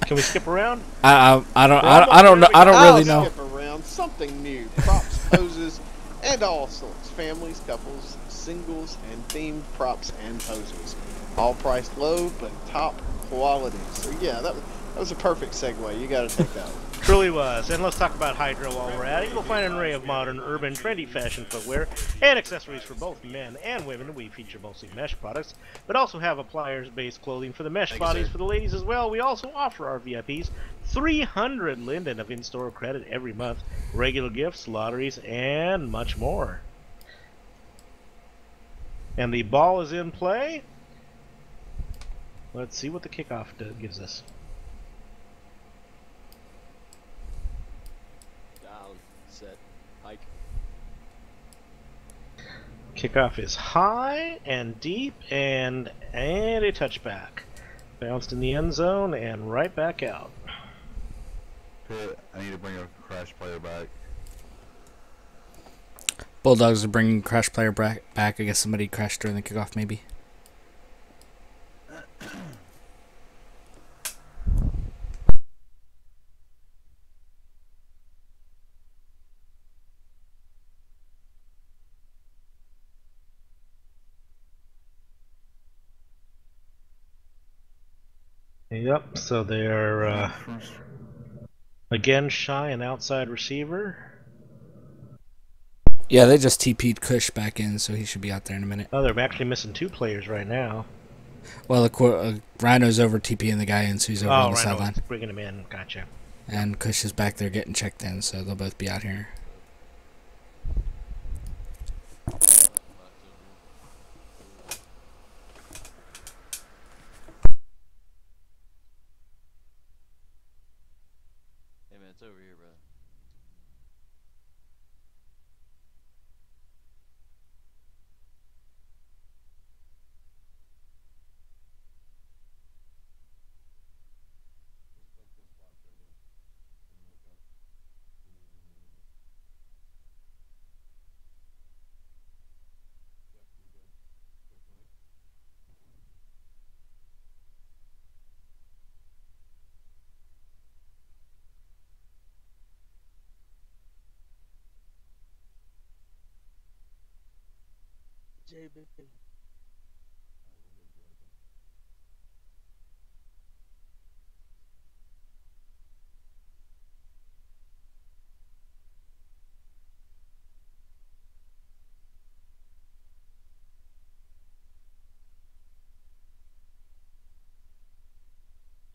Can we skip around? I don't really know. Skip around. Something new. Props, poses, and all sorts. Families, couples, singles, and themed props and poses. All priced low, but top quality. So yeah, that was a perfect segue. You got to take that one. Truly was. And let's talk about Hydro while we're at it. You'll find an array of modern, urban, trendy fashion footwear and accessories for both men and women. We feature mostly mesh products, but also have a pliers-based clothing for the mesh bodies for the ladies as well. We also offer our VIPs 300 Linden of in-store credit every month, regular gifts, lotteries, and much more. And the ball is in play. Let's see what the kickoff gives us. Set, hike. Kickoff is high and deep and a touchback. Bounced in the end zone and right back out. I need to bring a crash player back. Bulldogs are bringing crash player back. I guess somebody crashed during the kickoff, maybe. Yep, so they are again shy an outside receiver. Yeah, they just TP'd Kush back in, so he should be out there in a minute. Oh, they're actually missing 2 players right now. Well, Rhino's over TPing the guy in, so he's over on the sideline. Bringing him in, gotcha. And Kush is back there getting checked in, so they'll both be out here. Hey man, it's over here, bro.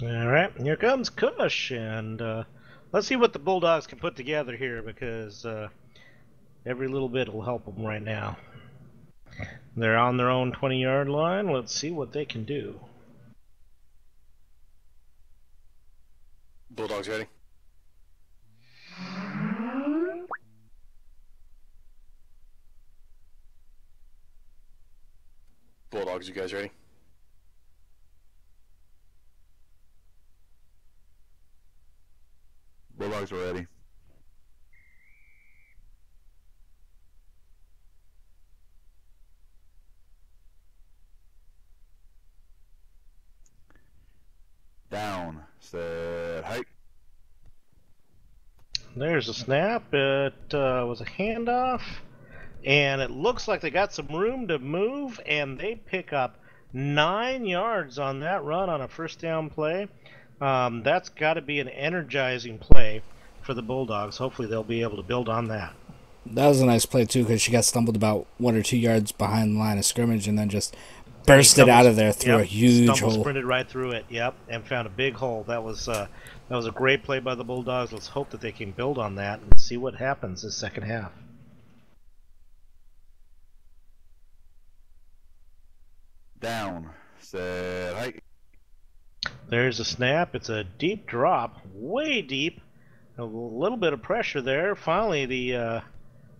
Alright, here comes Kush, and let's see what the Bulldogs can put together here, because every little bit will help them right now. They're on their own 20-yard line. Let's see what they can do. Bulldogs ready? Bulldogs, you guys ready? Bulldogs are ready. Down, set, hike. There's a snap. It was a handoff, and it looks like they got some room to move, and they pick up 9 yards on that run on a first down play. That's got to be an energizing play for the Bulldogs. Hopefully they'll be able to build on that. That was a nice play, too, because she got stumbled about 1 or 2 yards behind the line of scrimmage and then just bursted out of there through a huge hole. Sprinted right through it, and found a big hole. That was a great play by the Bulldogs. Let's hope that they can build on that and see what happens this second half. Down, set, hike. There's a snap. It's a deep drop, way deep. A little bit of pressure there. Finally, the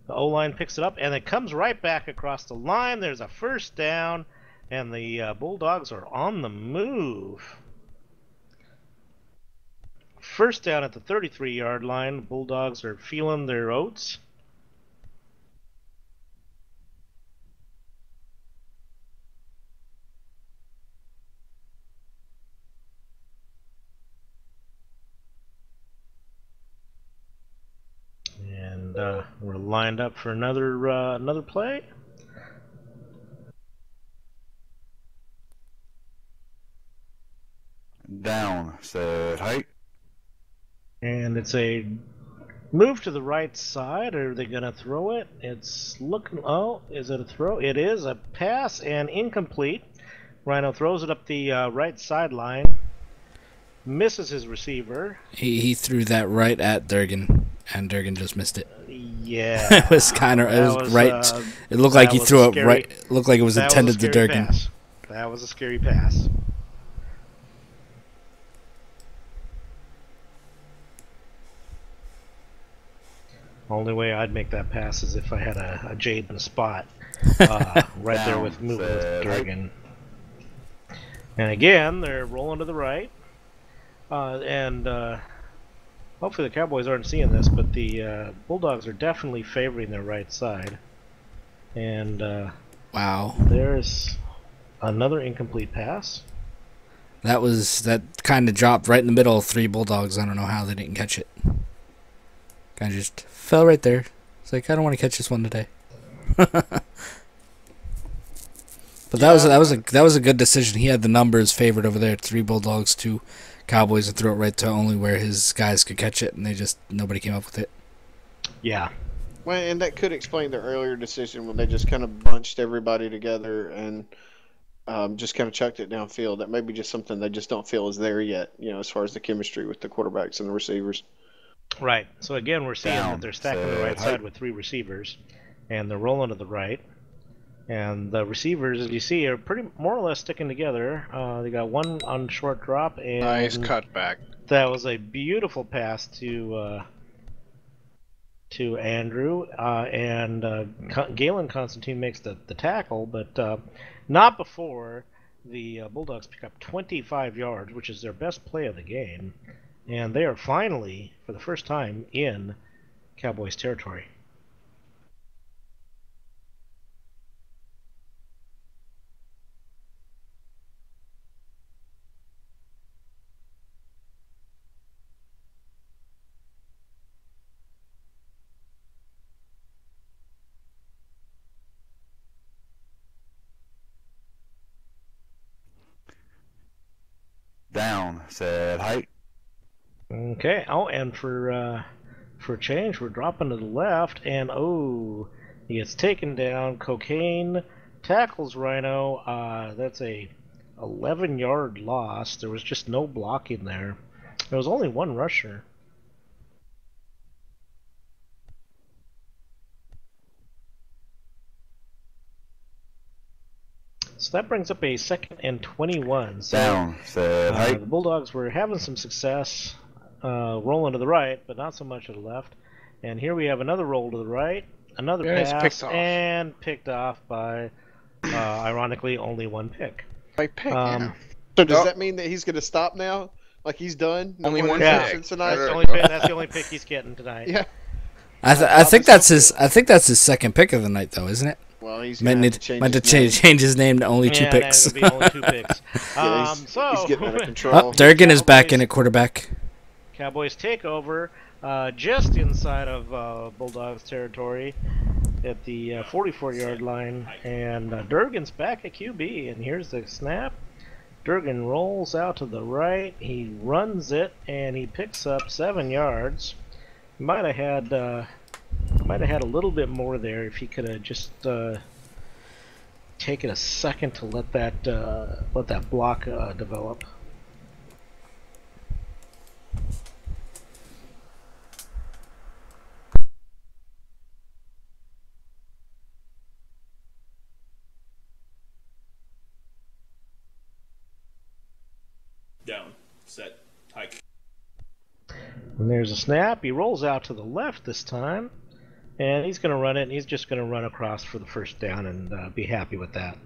O-line picks it up, and it comes right back across the line. There's a first down, and the Bulldogs are on the move. First down at the 33-yard line. The Bulldogs are feeling their oats. And we're lined up for another play. Down, set, hike. And it's a move to the right side. Are they going to throw it? It's looking... Oh, is it a throw? It is a pass and incomplete. Rhino throws it up the right sideline. Misses his receiver. He threw that right at Durgan, and Durgan just missed it. Yeah. It was kind of... It was right... It looked like he threw it right... It looked like it was intended to Durgan. Pass. That was a scary pass. Only way I'd make that pass is if I had a Jade in a spot right there with moving with Durgan. And again, they're rolling to the right. And hopefully the Cowboys aren't seeing this, but the Bulldogs are definitely favoring their right side. And wow, there's another incomplete pass. That kind of dropped right in the middle of 3 Bulldogs. I don't know how they didn't catch it. Kind of just fell right there. It's like, I don't want to catch this one today. But that was a good decision. He had the numbers favored over there. 3 Bulldogs, 2 Cowboys, and threw it right to only where his guys could catch it, and nobody came up with it. Yeah. Well, and that could explain their earlier decision when they just kind of bunched everybody together and just kind of chucked it downfield. That may be just something they just don't feel is there yet, as far as the chemistry with the quarterbacks and the receivers. Right. So again, we're seeing that they're stacking the right side with 3 receivers, and they're rolling to the right. And the receivers, as you see, are pretty more or less sticking together. They got one on short drop, and nice cutback. That was a beautiful pass to Andrew, and Galen Constantine makes the tackle, but not before the Bulldogs pick up 25 yards, which is their best play of the game. And they are finally, for the first time, in Cowboys territory. Down, set, hike. Okay. Oh, and for change, we're dropping to the left, and he gets taken down. Cocaine tackles Rhino. That's a 11-yard loss. There was just no blocking there. There was only 1 rusher. So that brings up a 2nd and 21. So, down, set, hike. The Bulldogs were having some success. Rolling to the right, but not so much to the left. And here we have another roll to the right, another pass, and picked off by, ironically, only 1 pick. By pick, So does that mean that he's going to stop now? Like he's done. No Only more one interceptions pick. tonight. That's the only pick he's getting tonight. Yeah. I think that's his. I think that's his second pick of the night, though, isn't it? Well, he's gonna have to change his name to only two Yeah, picks. that'll be only 2 picks. Yeah, So he's getting out of control. Durgan is back in at quarterback. Cowboys take over just inside of Bulldogs territory at the 44-yard line, and Durgan's back at QB. And here's the snap. Durgan rolls out to the right. He runs it, and he picks up 7 yards. Might have had a little bit more there if he could have just taken a second to let that block develop. Down, set, hike. And there's a snap. He rolls out to the left this time, and he's going to run it, and he's just going to run across for the first down and be happy with that.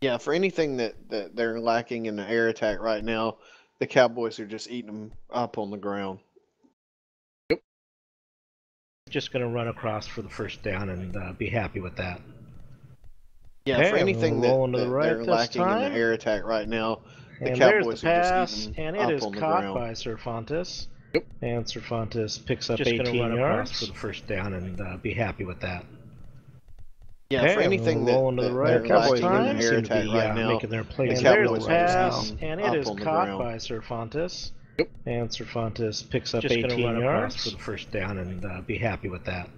Yeah, for anything that they're lacking in the air attack right now, the Cowboys are just eating them up on the ground. Just going to run across for the first down and be happy with that. Yeah, Okay, for anything that rolling to the right they're this lacking in time. the air attack right now, the And Cowboys there's the are pass, just eating and them it up is on the caught ground. by Cervantes. And Cervantes picks up Just 18 run yards across for the first down and be happy with that. Yeah, Okay, for anything that rolling to the right they're lacking time, in the air seem to attack be right now, making their plays. the And there's Cowboys the are just pass, eating and up it is on the caught ground. by Cervantes. And Cervantes picks up Just 18 run yards across for the first down and be happy with that.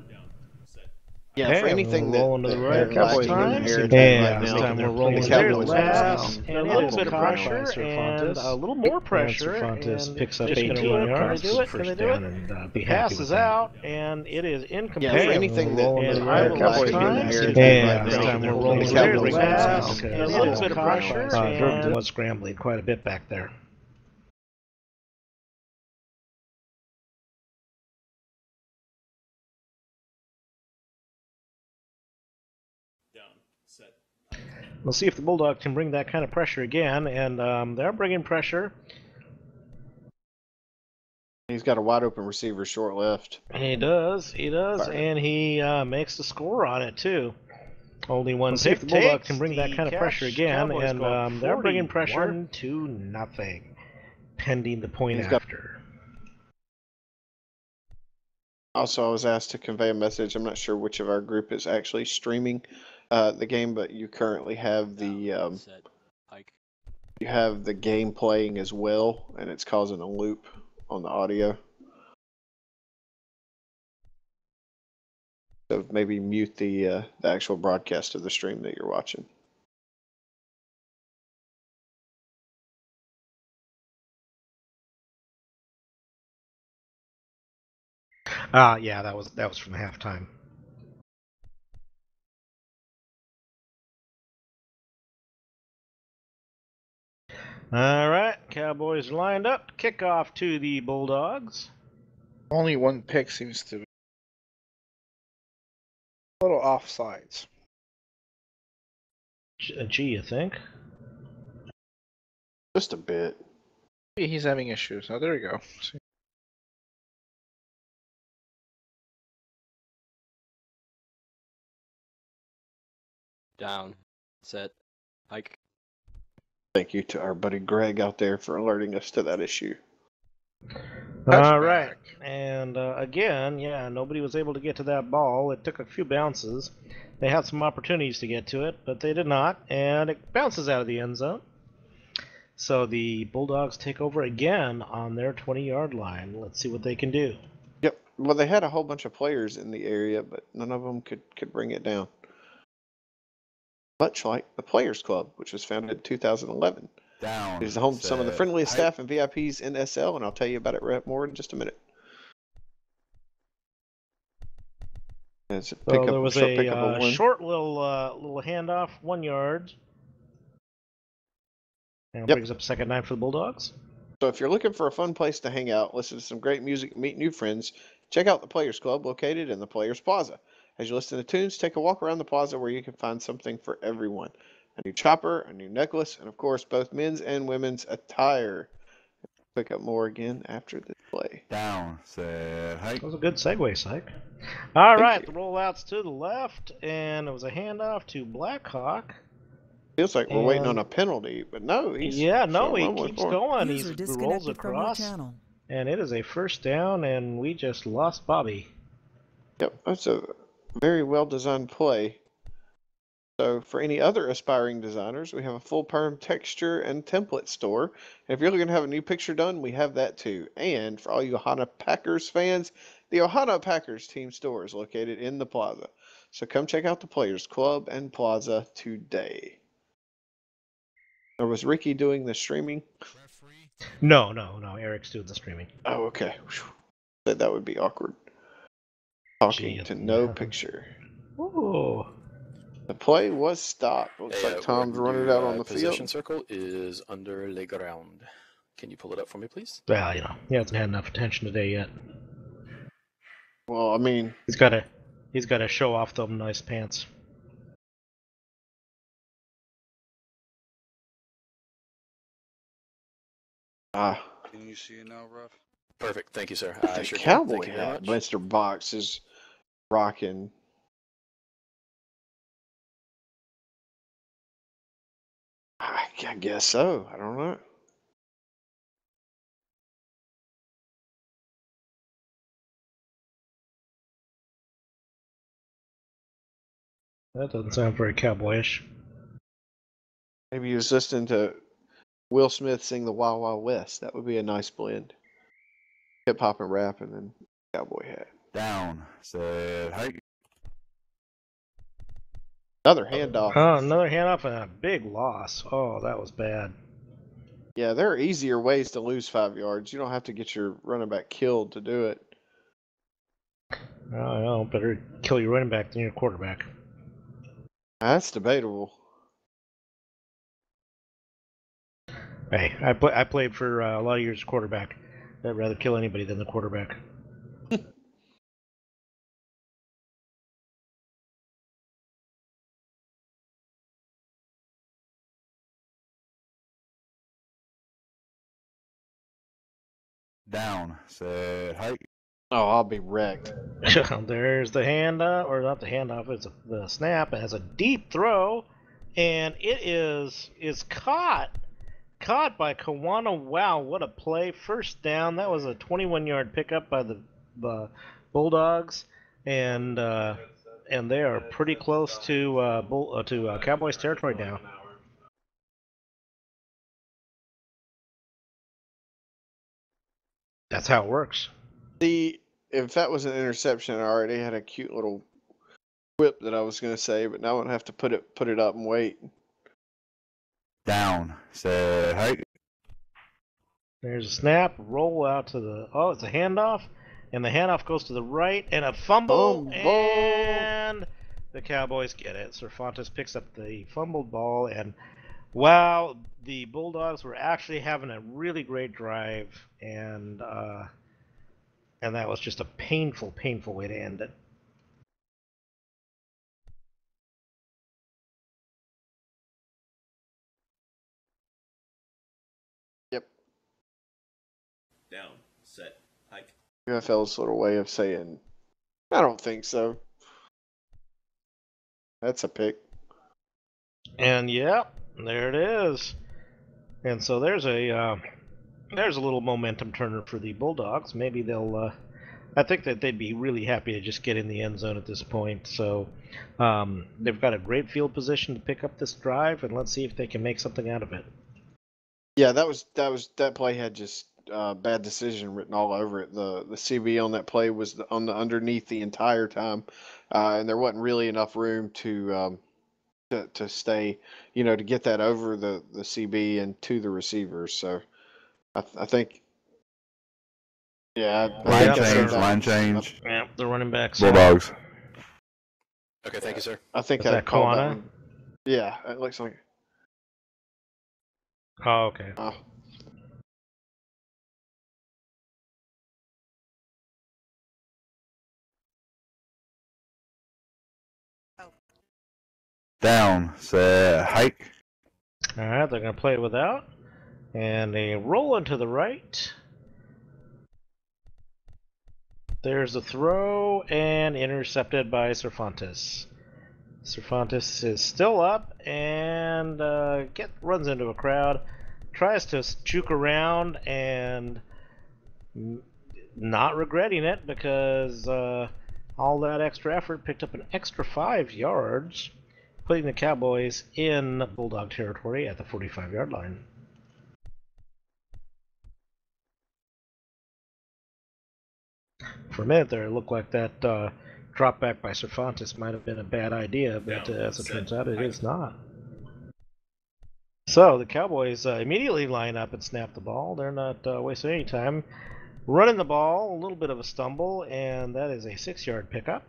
Yeah, Okay, for anything that rolling to the they're right lacking time, in the air and attack right this now, time we're rolling. the There's Cowboys the are just pass, eating and up a on little bit the of ground. pressure, and a little more pressure, Cervantes and picks up just 18 gonna run yards across for the first down and be happy passes with that. out, and it is incomplete. Yeah, for anything that rolling to the they're right lacking in the time, air attack and right this now, time we're rolling. the There's Cowboys the are just pass, eating and a up little on bit the of pressure, ground. and was scrambling quite a bit back there. Down, set. We'll see if the Bulldogs can bring that kind of pressure again, and they're bringing pressure. He's got a wide open receiver short left. He does, and he makes the score on it too. Only one pick. See if the Bulldogs can bring that kind of pressure again, and they're bringing pressure 41-0, pending the point after. Also, I was asked to convey a message. I'm not sure which of our group is actually streaming the game, but you currently have the set, hike. you have the game playing as well, and it's causing a loop on the audio. So maybe mute the actual broadcast of the stream that you're watching. Yeah, that was from halftime. All right, Cowboys lined up. Kickoff to the Bulldogs. Only one pick seems to be a little offsides. Gee, you think? Just a bit. Maybe he's having issues. Oh, there we go. See. Down, set, hike. Thank you to our buddy Greg out there for alerting us to that issue. All right, and again, yeah, nobody was able to get to that ball. It took a few bounces. They had some opportunities to get to it, but they did not, and it bounces out of the end zone. So the Bulldogs take over again on their 20-yard line. Let's see what they can do. Yep. Well, they had a whole bunch of players in the area, but none of them could bring it down. Much like the Players Club, which was founded in 2011. Down. It is the home to some of the friendliest hike. staff and VIPs in SL, and I'll tell you about it more in just a minute. It's a So there was short a pickup of one. short little handoff, 1 yard. And brings up second down for the Bulldogs. So if you're looking for a fun place to hang out, listen to some great music, meet new friends, check out the Players Club located in the Players Plaza. As you listen to tunes, take a walk around the plaza where you can find something for everyone. A new chopper, a new necklace, and of course both men's and women's attire. Pick up more again after this play. Down, set, hike. That was a good segue, Syke. All Thank right, you. the rollouts to the left, and it was a handoff to Blackhawk. Feels like we're waiting on And- a penalty, but no, he's Yeah, no, showing he one keeps more. going. User He rolls disconnected from your across, channel. and it is a first down, and we just lost Bobby. Yep, that's a very well designed play. So for any other aspiring designers, we have a full perm texture and template store. And if you're looking to have a new picture done, we have that too. And for all you Ohana Packers fans, the Ohana Packers team store is located in the plaza. So come check out the Players Club and Plaza today. Or was Ricky doing the streaming? No, Eric's doing the streaming. Oh, okay. That would be awkward. Talking Gee, to no yeah. picture. Ooh. The play was stopped. Looks like Tom's running out on the position field. circle is under le ground. Can you pull it up for me, please? Well, he hasn't had enough attention today yet. Well, I mean, He's got to show off them nice pants. Can you see it now, Ruff? Perfect. Thank you, sir. the Sure Cowboy Thank you very hat, much. Mr. Box is rocking. I guess so. I don't know. That doesn't sound very cowboyish. Maybe he was listening to Will Smith sing the Wild Wild West. That would be a nice blend. Hip hop and rap, and then cowboy hat. Down, set, hike. Another handoff. Another handoff and a big loss. Oh, that was bad. Yeah, there are easier ways to lose 5 yards. You don't have to get your running back killed to do it. Oh, no, better kill your running back than your quarterback. That's debatable. Hey, I played for a lot of years quarterback. I'd rather kill anybody than the quarterback. Down, set, hike. Oh, I'll be wrecked. There's the handoff, or not the handoff, it's the snap. It has a deep throw, and it is caught by Kawana. Wow, what a play! First down. That was a 21-yard pickup by the Bulldawgs, and they are pretty close to Cowboys territory now. That's how it works. If that was an interception, I already had a cute little whip that I was going to say, but now I'm going to have to put it up and wait. Down, set, hike. There's a snap, roll out to the... Oh, it's a handoff, and the handoff goes to the right, and a fumble, and the Cowboys get it. Cervantes picks up the fumbled ball, and wow, the Bulldogs were actually having a really great drive, and that was just a painful way to end it. Yep. Down, set, hike. UFL's little way of saying, I don't think so. That's a pick. And yeah, there it is. And so there's a little momentum turner for the Bulldogs. Maybe they'll. I think that they'd be really happy to just get in the end zone at this point. So they've got a great field position to pick up this drive, and let's see if they can make something out of it. Yeah, that play had just bad decision written all over it. The CB on that play was on the underneath the entire time, and there wasn't really enough room to stay, to get that over the CB and to the receivers. So I think. Yeah, Line change. Yeah, the running backs. Bulldogs. Okay, thank you, sir. I think Is I that called that Kawana? one. Yeah, it looks like. Oh, okay. Down, set, hike. All right, they're going to play it without. And a roll into the right. There's a throw and intercepted by Cervantes. Cervantes is still up and runs into a crowd, tries to juke around and not regretting it because all that extra effort picked up an extra 5 yards, putting the Cowboys in Bulldog territory at the 45-yard line. For a minute there, it looked like that drop back by Cervantes might have been a bad idea, but as it turns out, it is not. So the Cowboys immediately line up and snap the ball. They're not wasting any time. Running the ball, a little bit of a stumble, and that is a 6-yard pickup.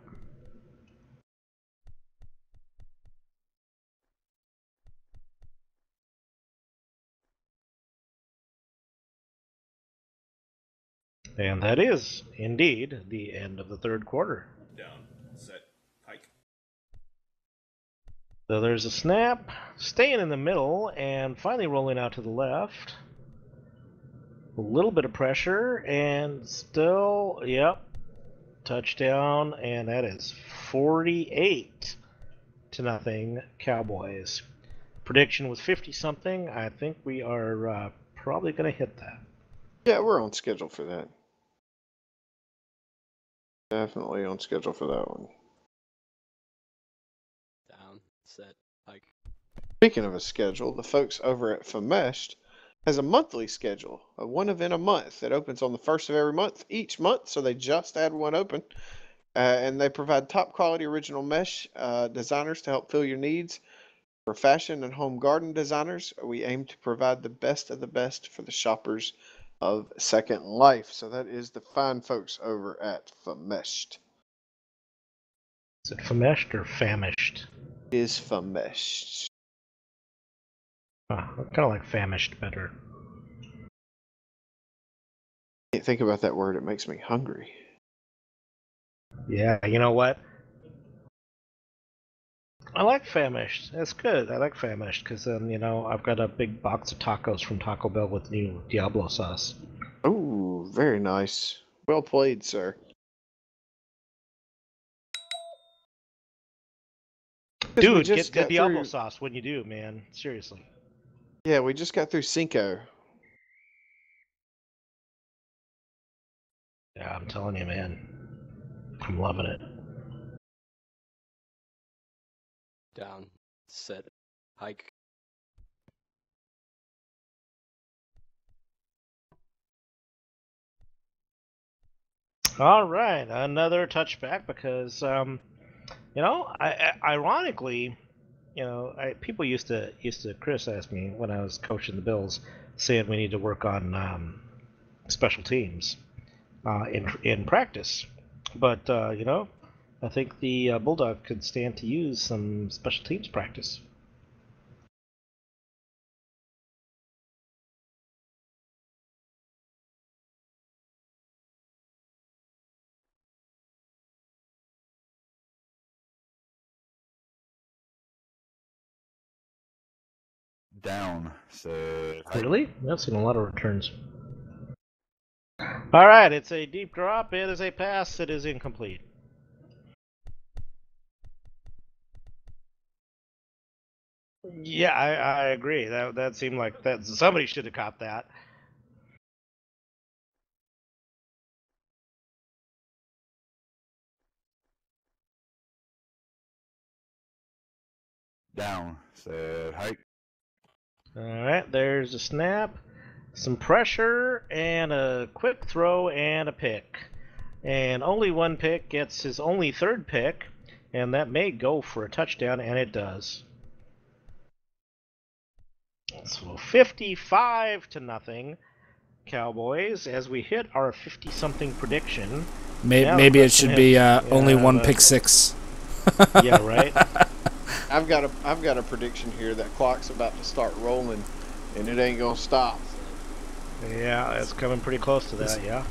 And that is, indeed, the end of the third quarter. Down, set, hike. So there's a snap, staying in the middle, and finally rolling out to the left. A little bit of pressure, and still, yep, touchdown, and that is 48-0 Cowboys. Prediction was 50-something. I think we are probably going to hit that. Yeah, we're on schedule for that. Definitely on schedule for that one. Down, set, hike. Speaking of a schedule, the folks over at Fameshed has a monthly schedule, a one event a month that opens on the first of every month each month. So they just had one open, and they provide top quality original mesh designers to help fill your needs. For fashion and home garden designers, we aim to provide the best of the best for the shoppers of Second Life. So that is the fine folks over at Fameshed. Is it fameshed or famished? It is Fameshed. I kind of like famished better. Can't think about that word. It makes me hungry. Yeah, you know what? I like famished. That's good. I like famished because then, I've got a big box of tacos from Taco Bell with new Diablo sauce. Oh, very nice. Well played, sir. Dude, get the Diablo sauce when you do, man. Seriously. Yeah, we just got through Cinco. Yeah, I'm telling you, man. I'm loving it. Down, set, hike. All right, another touchback because, ironically, people used to criticize me when I was coaching the Bills, saying we need to work on special teams in practice. But I think the Bulldog could stand to use some special teams practice. Down, set, hike. Really? I've seen a lot of returns. All right, it's a deep drop. It is a pass. It is incomplete. Yeah, I agree. That seemed like that somebody should have caught that. Down, set, hike. All right, there's a snap, some pressure, and a quick throw and a pick. And only one pick gets his only third pick, and that may go for a touchdown, and it does. So 55-0 Cowboys as we hit our 50-something prediction. Maybe it should be only one pick six. Yeah, right. I've got a prediction here that clock's about to start rolling, and it ain't gonna stop. Yeah, it's coming pretty close to that. Yeah.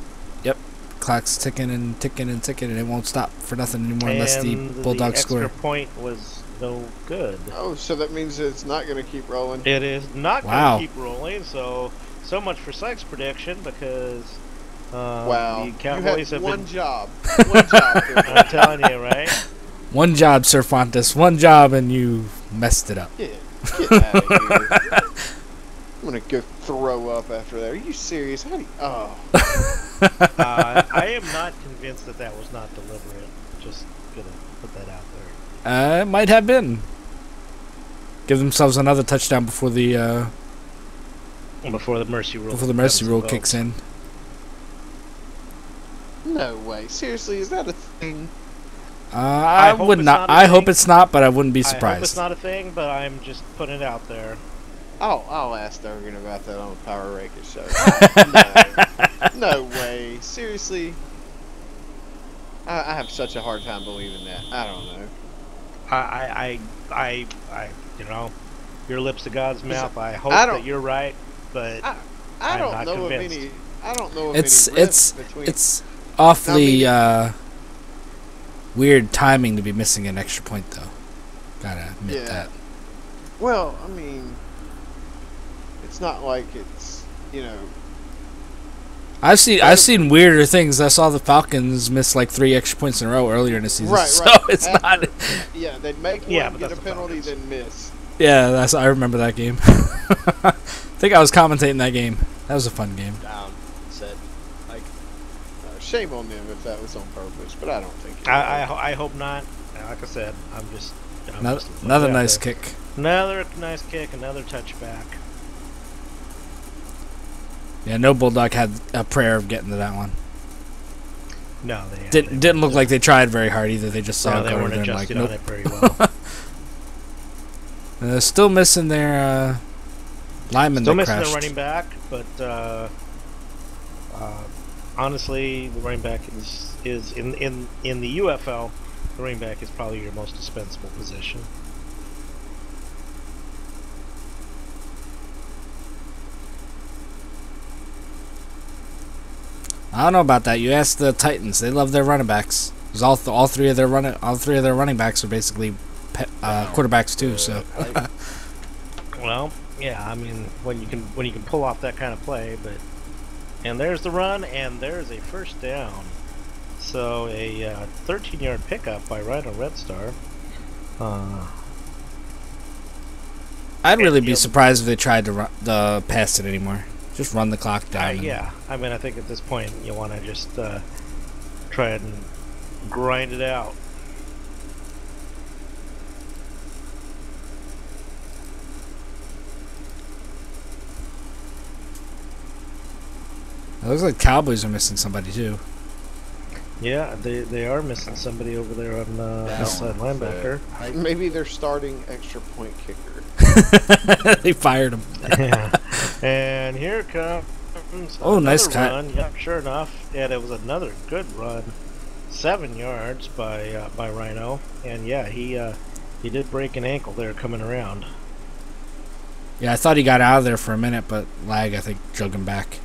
Yep, clock's ticking and ticking and ticking, and it won't stop for nothing anymore unless the Bulldogs score. Extra point was no good. Oh, so that means it's not going to keep rolling. It is not Wow. going to keep rolling, so much for Sykes' prediction, because Wow. the Cowboys you have had one been... job. One job. I'm telling you, right? One job, Sir Fontes. One job, and you messed it up. Get out of here. I'm going to go throw up after that. Are you serious? How do you... Oh. I am not convinced that was not deliberate. Just gonna put that out there. It might have been. Give themselves another touchdown before the mercy rule. before the mercy rule kicks in. No way. Seriously, is that a thing? I would not. I hope it's not, but I wouldn't be I hope surprised. it's not a thing, but I'm just putting it out there. I'll ask Durgan about that on the Power Rankings show. No way. Seriously? I have such a hard time believing that. I don't know. I you know, your lips to God's mouth. I hope that you're right, but I don't know of convinced. any. I don't know of It's any rift between. it's awfully weird timing to be missing an extra point, though. Gotta admit that. Well, I mean, it's not like it's, you know. I've seen weirder things. I saw the Falcons miss like 3 extra points in a row earlier in the season. Right. So it's not. Yeah, they'd make one, get a penalty, then miss. Yeah, I remember that game. I think I was commentating that game. That was a fun game. Down. Set. Hike. Shame on them if that was on purpose, but I don't think it I hope not. Like I said, I'm just another nice kick. Another nice kick. Another touchback. Yeah, no Bulldog had a prayer of getting to that one. No, they didn't look like they tried very hard either. They just saw it they go weren't and like, adjusting nope. on it very well. Still missing their lineman. Still that missing crashed. their running back, but honestly, the running back is in the UFL. The running back is probably your most dispensable position. I don't know about that. You ask the Titans; they love their running backs. 'Cause all three of their running backs are basically quarterbacks too. So, well, yeah, I mean when you can pull off that kind of play, and there's the run, and there's a first down. So a 13-yard pickup by Rhino Red Star. I'd really be surprised if they tried to pass it anymore. Just run the clock down. Yeah, I mean, I think at this point you want to just try and grind it out. It looks like Cowboys are missing somebody too. Yeah, they are missing somebody over there on outside linebacker. Maybe they're starting extra point kicker. They fired him. Yeah, and here comes. Oh, nice cut. Run. Yep, sure enough, and it was another good run, 7 yards by Rhino, and yeah, he did break an ankle there coming around. Yeah, I thought he got out of there for a minute, but lag, I think, drug him back.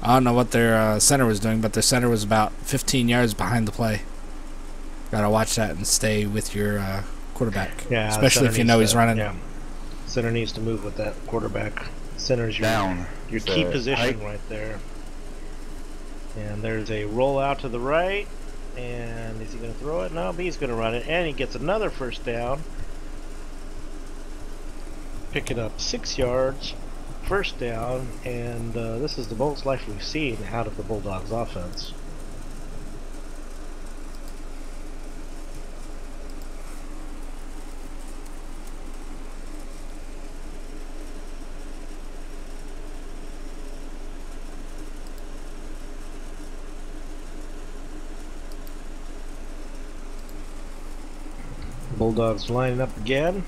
I don't know what their center was doing, but their center was about 15 yards behind the play. Gotta watch that and stay with your quarterback. Yeah, especially if you know he's running. Yeah. Center needs to move with that quarterback. Center's your key position right there. And there's a roll out to the right. And is he going to throw it? No, but he's going to run it. And he gets another first down. Picking up 6 yards. First down. And this is the most life we've seen out of the Bulldogs offense. Bulldogs lining up again.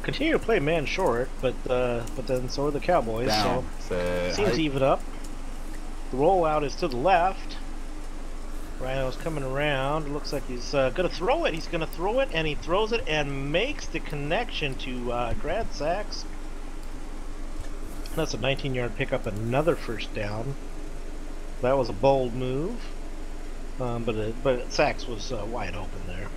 Continue to play man short, but then so are the Cowboys. Down. So seems even up. The rollout is to the left. Rhino's coming around. Looks like he's gonna throw it. He's gonna throw it, and he throws it and makes the connection to Grad Sachs. That's a 19-yard pickup, another first down. That was a bold move. but Sachs was wide open there.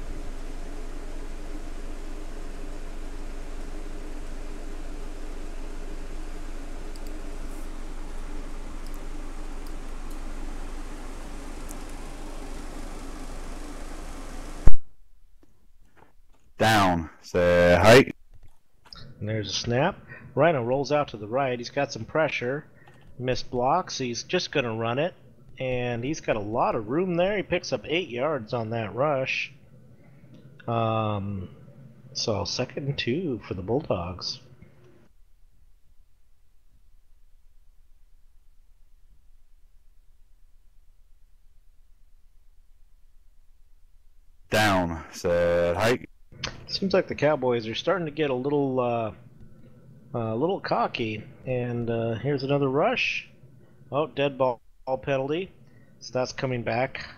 Down. Set. Hike. And there's a snap. Rhino rolls out to the right. He's got some pressure. Missed blocks. He's just going to run it. And he's got a lot of room there. He picks up 8 yards on that rush. So 2nd and 2 for the Bulldogs. Down. Set. Hike. Seems like the Cowboys are starting to get a little cocky. And here's another rush. Oh, dead ball penalty. So that's coming back.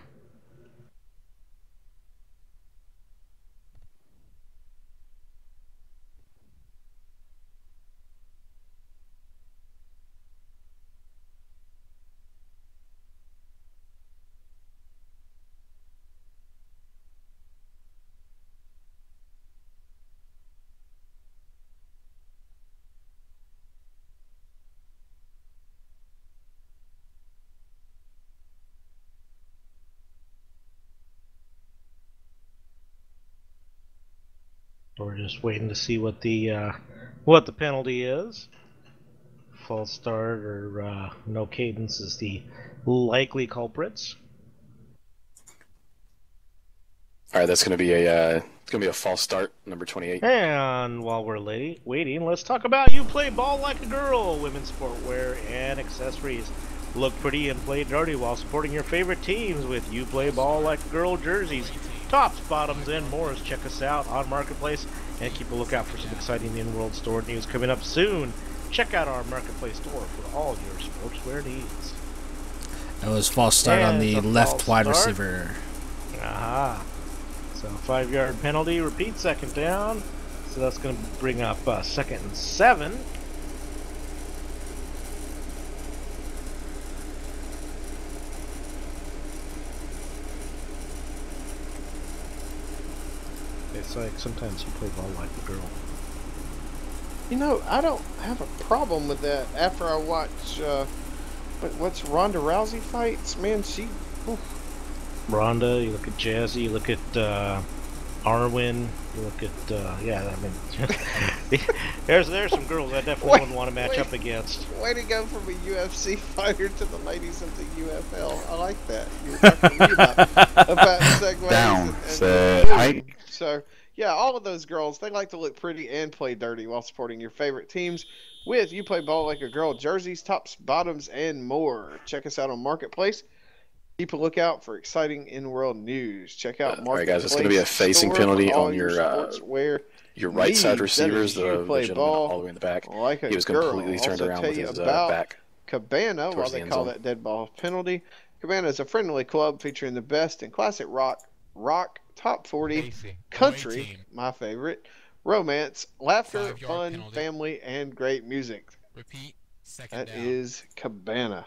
We're just waiting to see what the penalty is. False start or no cadence is the likely culprits. All right, that's going to be a false start, number 28. And while we're waiting, let's talk about You Play Ball Like a Girl. Women's sportwear and accessories. Look pretty and play dirty while supporting your favorite teams with You Play Ball Like a Girl jerseys. Tops, bottoms, and more. Check us out on Marketplace and keep a lookout for some exciting in-world store news coming up soon. Check out our Marketplace store for all your sportswear needs. It was false start on the left wide receiver. Aha. So 5-yard penalty, repeat 2nd down. So that's going to bring up 2nd and 7. It's like sometimes you play ball like a girl. You know, I don't have a problem with that. After I watch, what's Ronda Rousey fights? Man, she. Oof. Ronda, you look at Jazzy, you look at Arwen, you look at there's some girls I definitely wouldn't want to match up against. Way to go from a UFC fighter to the ladies of the UFL. I like that. You were talking to me about segues. Down. Set. Hike. So yeah, all of those girls, they like to look pretty and play dirty while supporting your favorite teams with You Play Ball Like a Girl jerseys, tops, bottoms, and more. Check us out on Marketplace. Keep a lookout for exciting in-world news. Check out Marketplace. All right, guys, it's going to be a facing penalty on your right side receivers, the gentleman all the way in the back. Like he was completely turned around with his back. Cabana, while they call that dead ball penalty. Cabana is a friendly club featuring the best in classic rock, top 40, country, my favorite, romance, laughter, fun, family, and great music. Repeat, that is Cabana.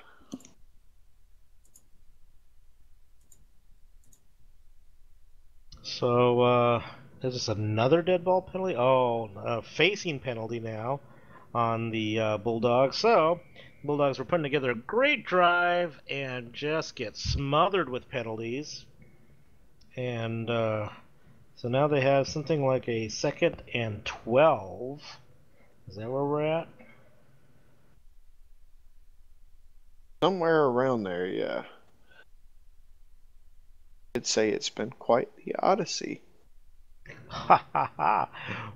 So, is this another dead ball penalty? Oh, facing penalty now on the Bulldogs. So, Bulldogs were putting together a great drive and just get smothered with penalties. And so now they have something like a 2nd and 12. Is that where we're at? Somewhere around there, yeah. I'd say it's been quite the odyssey. Ha ha ha.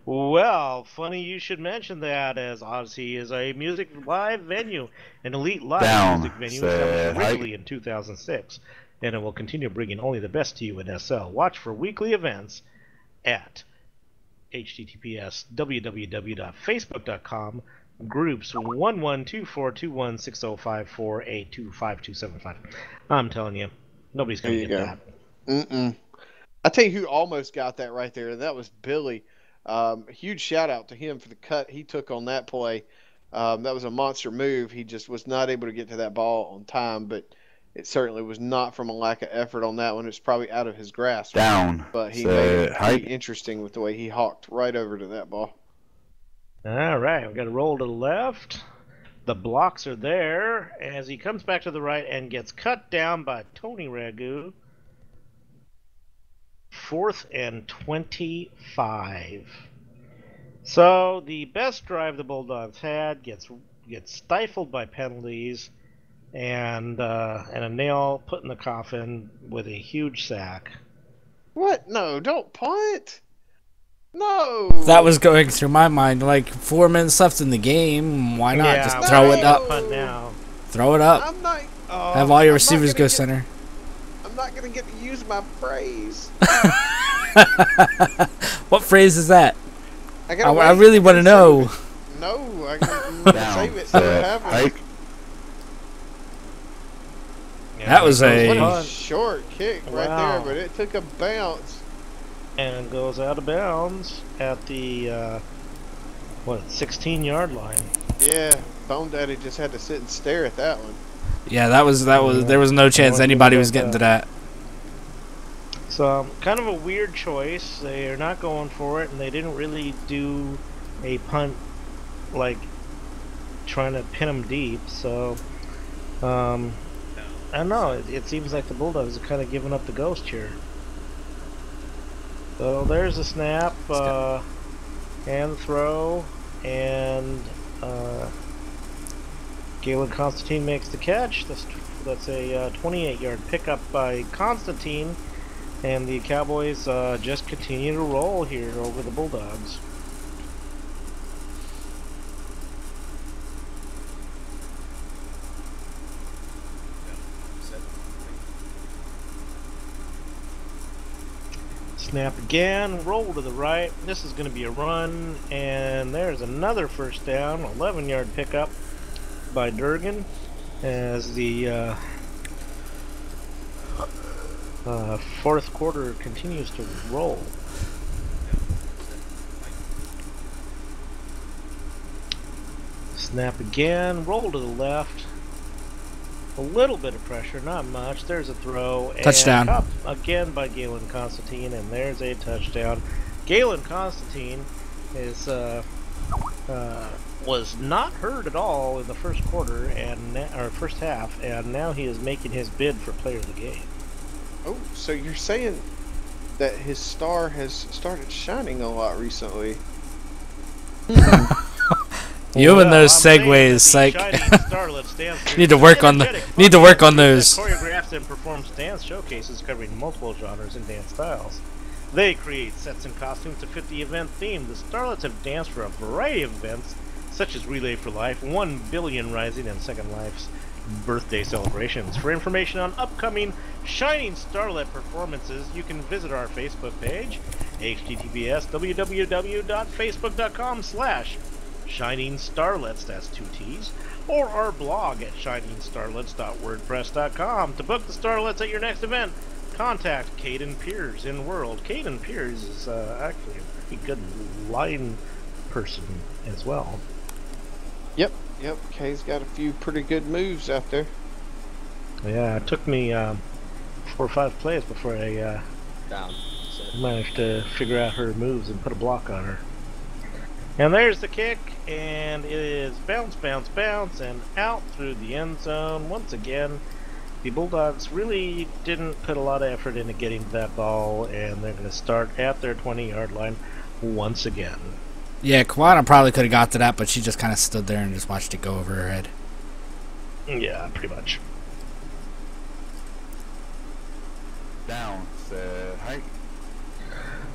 Well, funny you should mention that, as Odyssey is a music live venue, an elite live music venue established originally in 2006, and it will continue bringing only the best to you in SL. Watch for weekly events at https://www.facebook.com groups 1124216054825275. I'm telling you, nobody's gonna get that. I tell you who almost got that right there, and that was Billy. Huge shout out to him for the cut he took on that play. That was a monster move. He just was not able to get to that ball on time, but It certainly was not from a lack of effort on that one. It's probably out of his grasp. Down. But he made it Hike. pretty interesting with the way he hawked right over to that ball. All right, we've got to roll to the left. The blocks are there as he comes back to the right and gets cut down by Tony Ragu. 4th and 25. So the best drive the Bulldogs had gets stifled by penalties, and a nail put in the coffin with a huge sack. What? No, don't punt. No. That was going through my mind. Like 4 minutes left in the game. Why not just throw it up? Punt now. Throw it up. I'm not. Have all your receivers go center. I'm not gonna get to use my phrase. What phrase is that? I really want to know. No, I can save it so it happens. That was What a short kick right there, but it took a bounce. And goes out of bounds at the 16-yard line. Yeah, Bone Daddy just had to sit and stare at that one. Yeah, that was. There was no chance anybody was getting to that. So, kind of a weird choice. They are not going for it, and they didn't really do a punt like trying to pin them deep. So, I don't know. It seems like the Bulldogs are kind of giving up the ghost here. So there's a snap and the throw, and Galen Constantine makes the catch. That's a 28-yard pickup by Constantine, and the Cowboys just continue to roll here over the Bulldogs. Snap again, roll to the right. This is going to be a run, and there's another first down, 11-yard pickup by Durgan as the fourth quarter continues to roll. Snap again, roll to the left. A little bit of pressure, not much. There's a throw. Touchdown. And again by Galen Constantine, and there's a touchdown. Galen Constantine is was not hurt at all in the first quarter or first half, and now he is making his bid for Player of the Game. Oh, so you're saying that his star has started shining a lot recently? You and those segues, like need to work on those. Choreographs and performs dance showcases covering multiple genres and dance styles. They create sets and costumes to fit the event theme. The Starlets have danced for a variety of events, such as Relay for Life, 1 Billion Rising, and Second Life's birthday celebrations. For information on upcoming Shining Starlet performances, you can visit our Facebook page, https://facebook.com/Shining Starlets, that's 2 T's, or our blog at shiningstarlets.wordpress.com. To book the Starlets at your next event, contact Caden Piers in World. Caden Piers is actually a pretty good line person as well. Yep, Kay's got a few pretty good moves out there. Yeah, it took me 4 or 5 plays before I managed to figure out her moves and put a block on her. And there's the kick, and it is bounce, bounce, bounce, and out through the end zone. Once again, the Bulldogs really didn't put a lot of effort into getting to that ball, and they're going to start at their 20-yard line once again. Yeah, Kawana probably could have got to that, but she just kind of stood there and just watched it go over her head. Yeah, pretty much. Down, hike.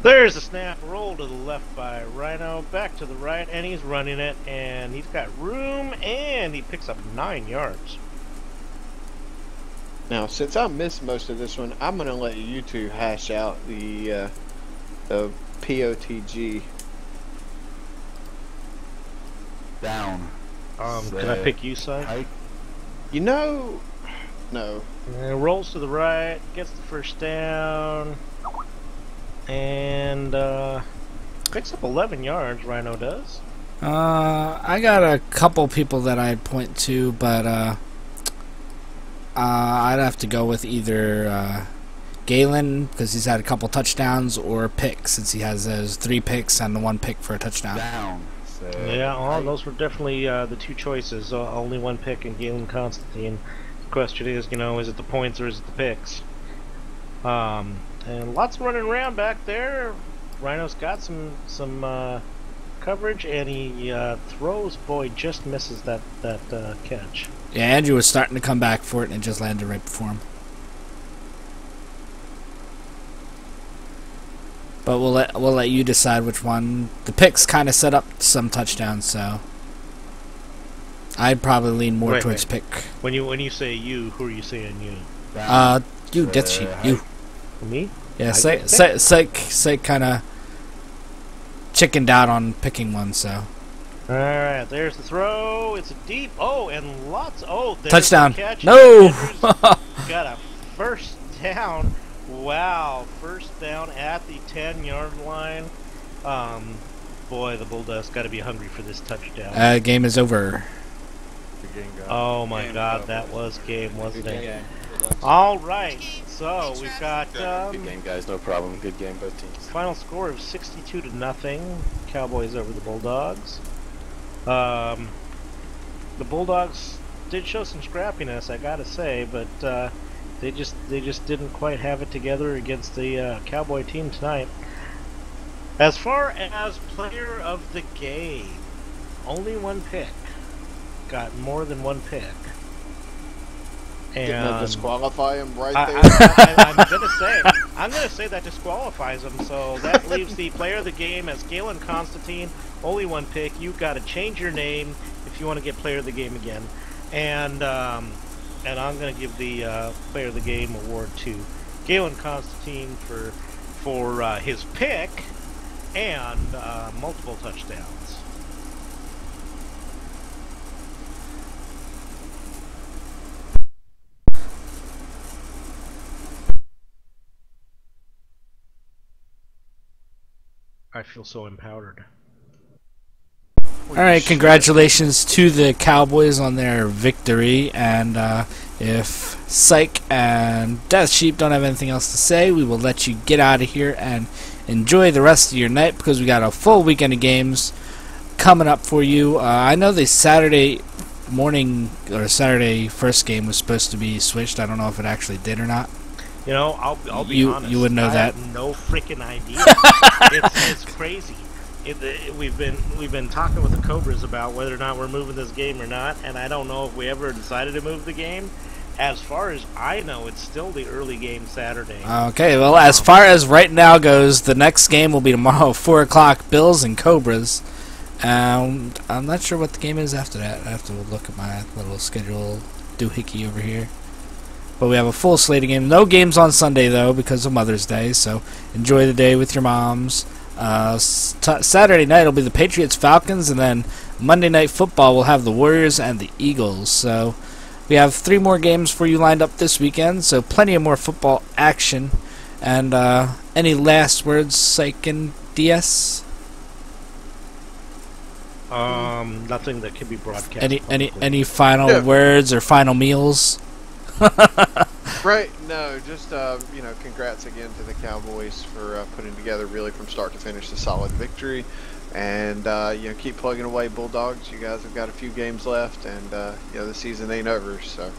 There's a snap, roll to the left by Rhino, back to the right, and he's running it, and he's got room, and he picks up 9 yards. Now, since I missed most of this one, I'm going to let you two hash out the POTG. Down. Can I pick you, Si? Hike. You know, no. And rolls to the right, gets the first down, and picks up 11 yards, Rhino does. I got a couple people that I'd point to, but I'd have to go with either Galen, because he's had a couple touchdowns, or Pick, since he has those 3 picks and the 1 pick for a touchdown. Yeah, those were definitely the 2 choices. Only 1 pick and Galen Constantine. The question is, is it the points or is it the picks? And lots running around back there. Rhino's got some coverage, and he throws. Boy, just misses that catch. Yeah, Andrew was starting to come back for it, and it just landed right before him. But we'll let you decide which one. The picks kind of set up some touchdowns, so I'd probably lean more towards pick. When you say you, who are you saying you? You, Death Sheep, you. Me? Yeah, Psych kind of chickened out on picking one, so. All right, there's the throw. It's a deep. Oh, and lots. Oh, there's touchdown! The catch. No. Got a first down. Wow, first down at the 10-yard line. Boy, the Bulldogs got to be hungry for this touchdown. Game is over. Oh my God, that was game, wasn't it? All right, so we've got good game, guys. No problem. Good game, both teams. Final score of 62-0. Cowboys over the Bulldogs. The Bulldogs did show some scrappiness, I gotta say, but they just didn't quite have it together against the Cowboy team tonight. As far as player of the game, only 1 pick. Got more than 1 pick. And didn't disqualify him right there. I'm gonna say that disqualifies him. So that leaves the player of the game as Galen Constantine. Only 1 pick. You got to change your name if you want to get player of the game again. And I'm gonna give the player of the game award to Galen Constantine for his pick and multiple touchdowns. I feel so empowered. All right, congratulations to the Cowboys on their victory. And if Psych and Death Sheep don't have anything else to say, we will let you get out of here and enjoy the rest of your night, because we got a full weekend of games coming up for you. I know the Saturday morning or Saturday first game was supposed to be switched. I don't know if it actually did or not. You know, I'll be honest. You wouldn't know that. I have no freaking idea. It's crazy. We've been talking with the Cobras about whether or not we're moving this game or not, and I don't know if we ever decided to move the game. As far as I know, it's still the early game Saturday. Okay, well, as far as right now goes, the next game will be tomorrow, 4 o'clock, Bills and Cobras. I'm not sure what the game is after that. I have to look at my little schedule doohickey over here. But we have a full slate of games. No games on Sunday, though, because of Mother's Day, so enjoy the day with your moms. Saturday night will be the Patriots-Falcons, and then Monday Night Football will have the Warriors and the Eagles. So we have 3 more games for you lined up this weekend, so plenty of more football action. And any last words, Psych and DS? Nothing that can be broadcast. Any final words or final meals? Right, no, just congrats again to the Cowboys for putting together really from start to finish a solid victory, and keep plugging away, Bulldogs. You guys have got a few games left, and the season ain't over. So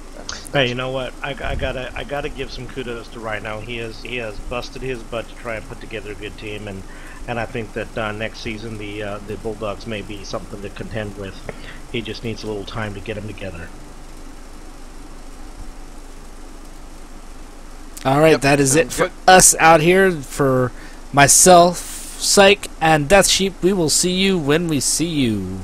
hey, you know what? I gotta give some kudos to Rhino. He has busted his butt to try and put together a good team, and I think that next season the Bulldogs may be something to contend with. He just needs a little time to get them together. Alright, that is it for us out here. For myself, Psych, and Death Sheep, we will see you when we see you.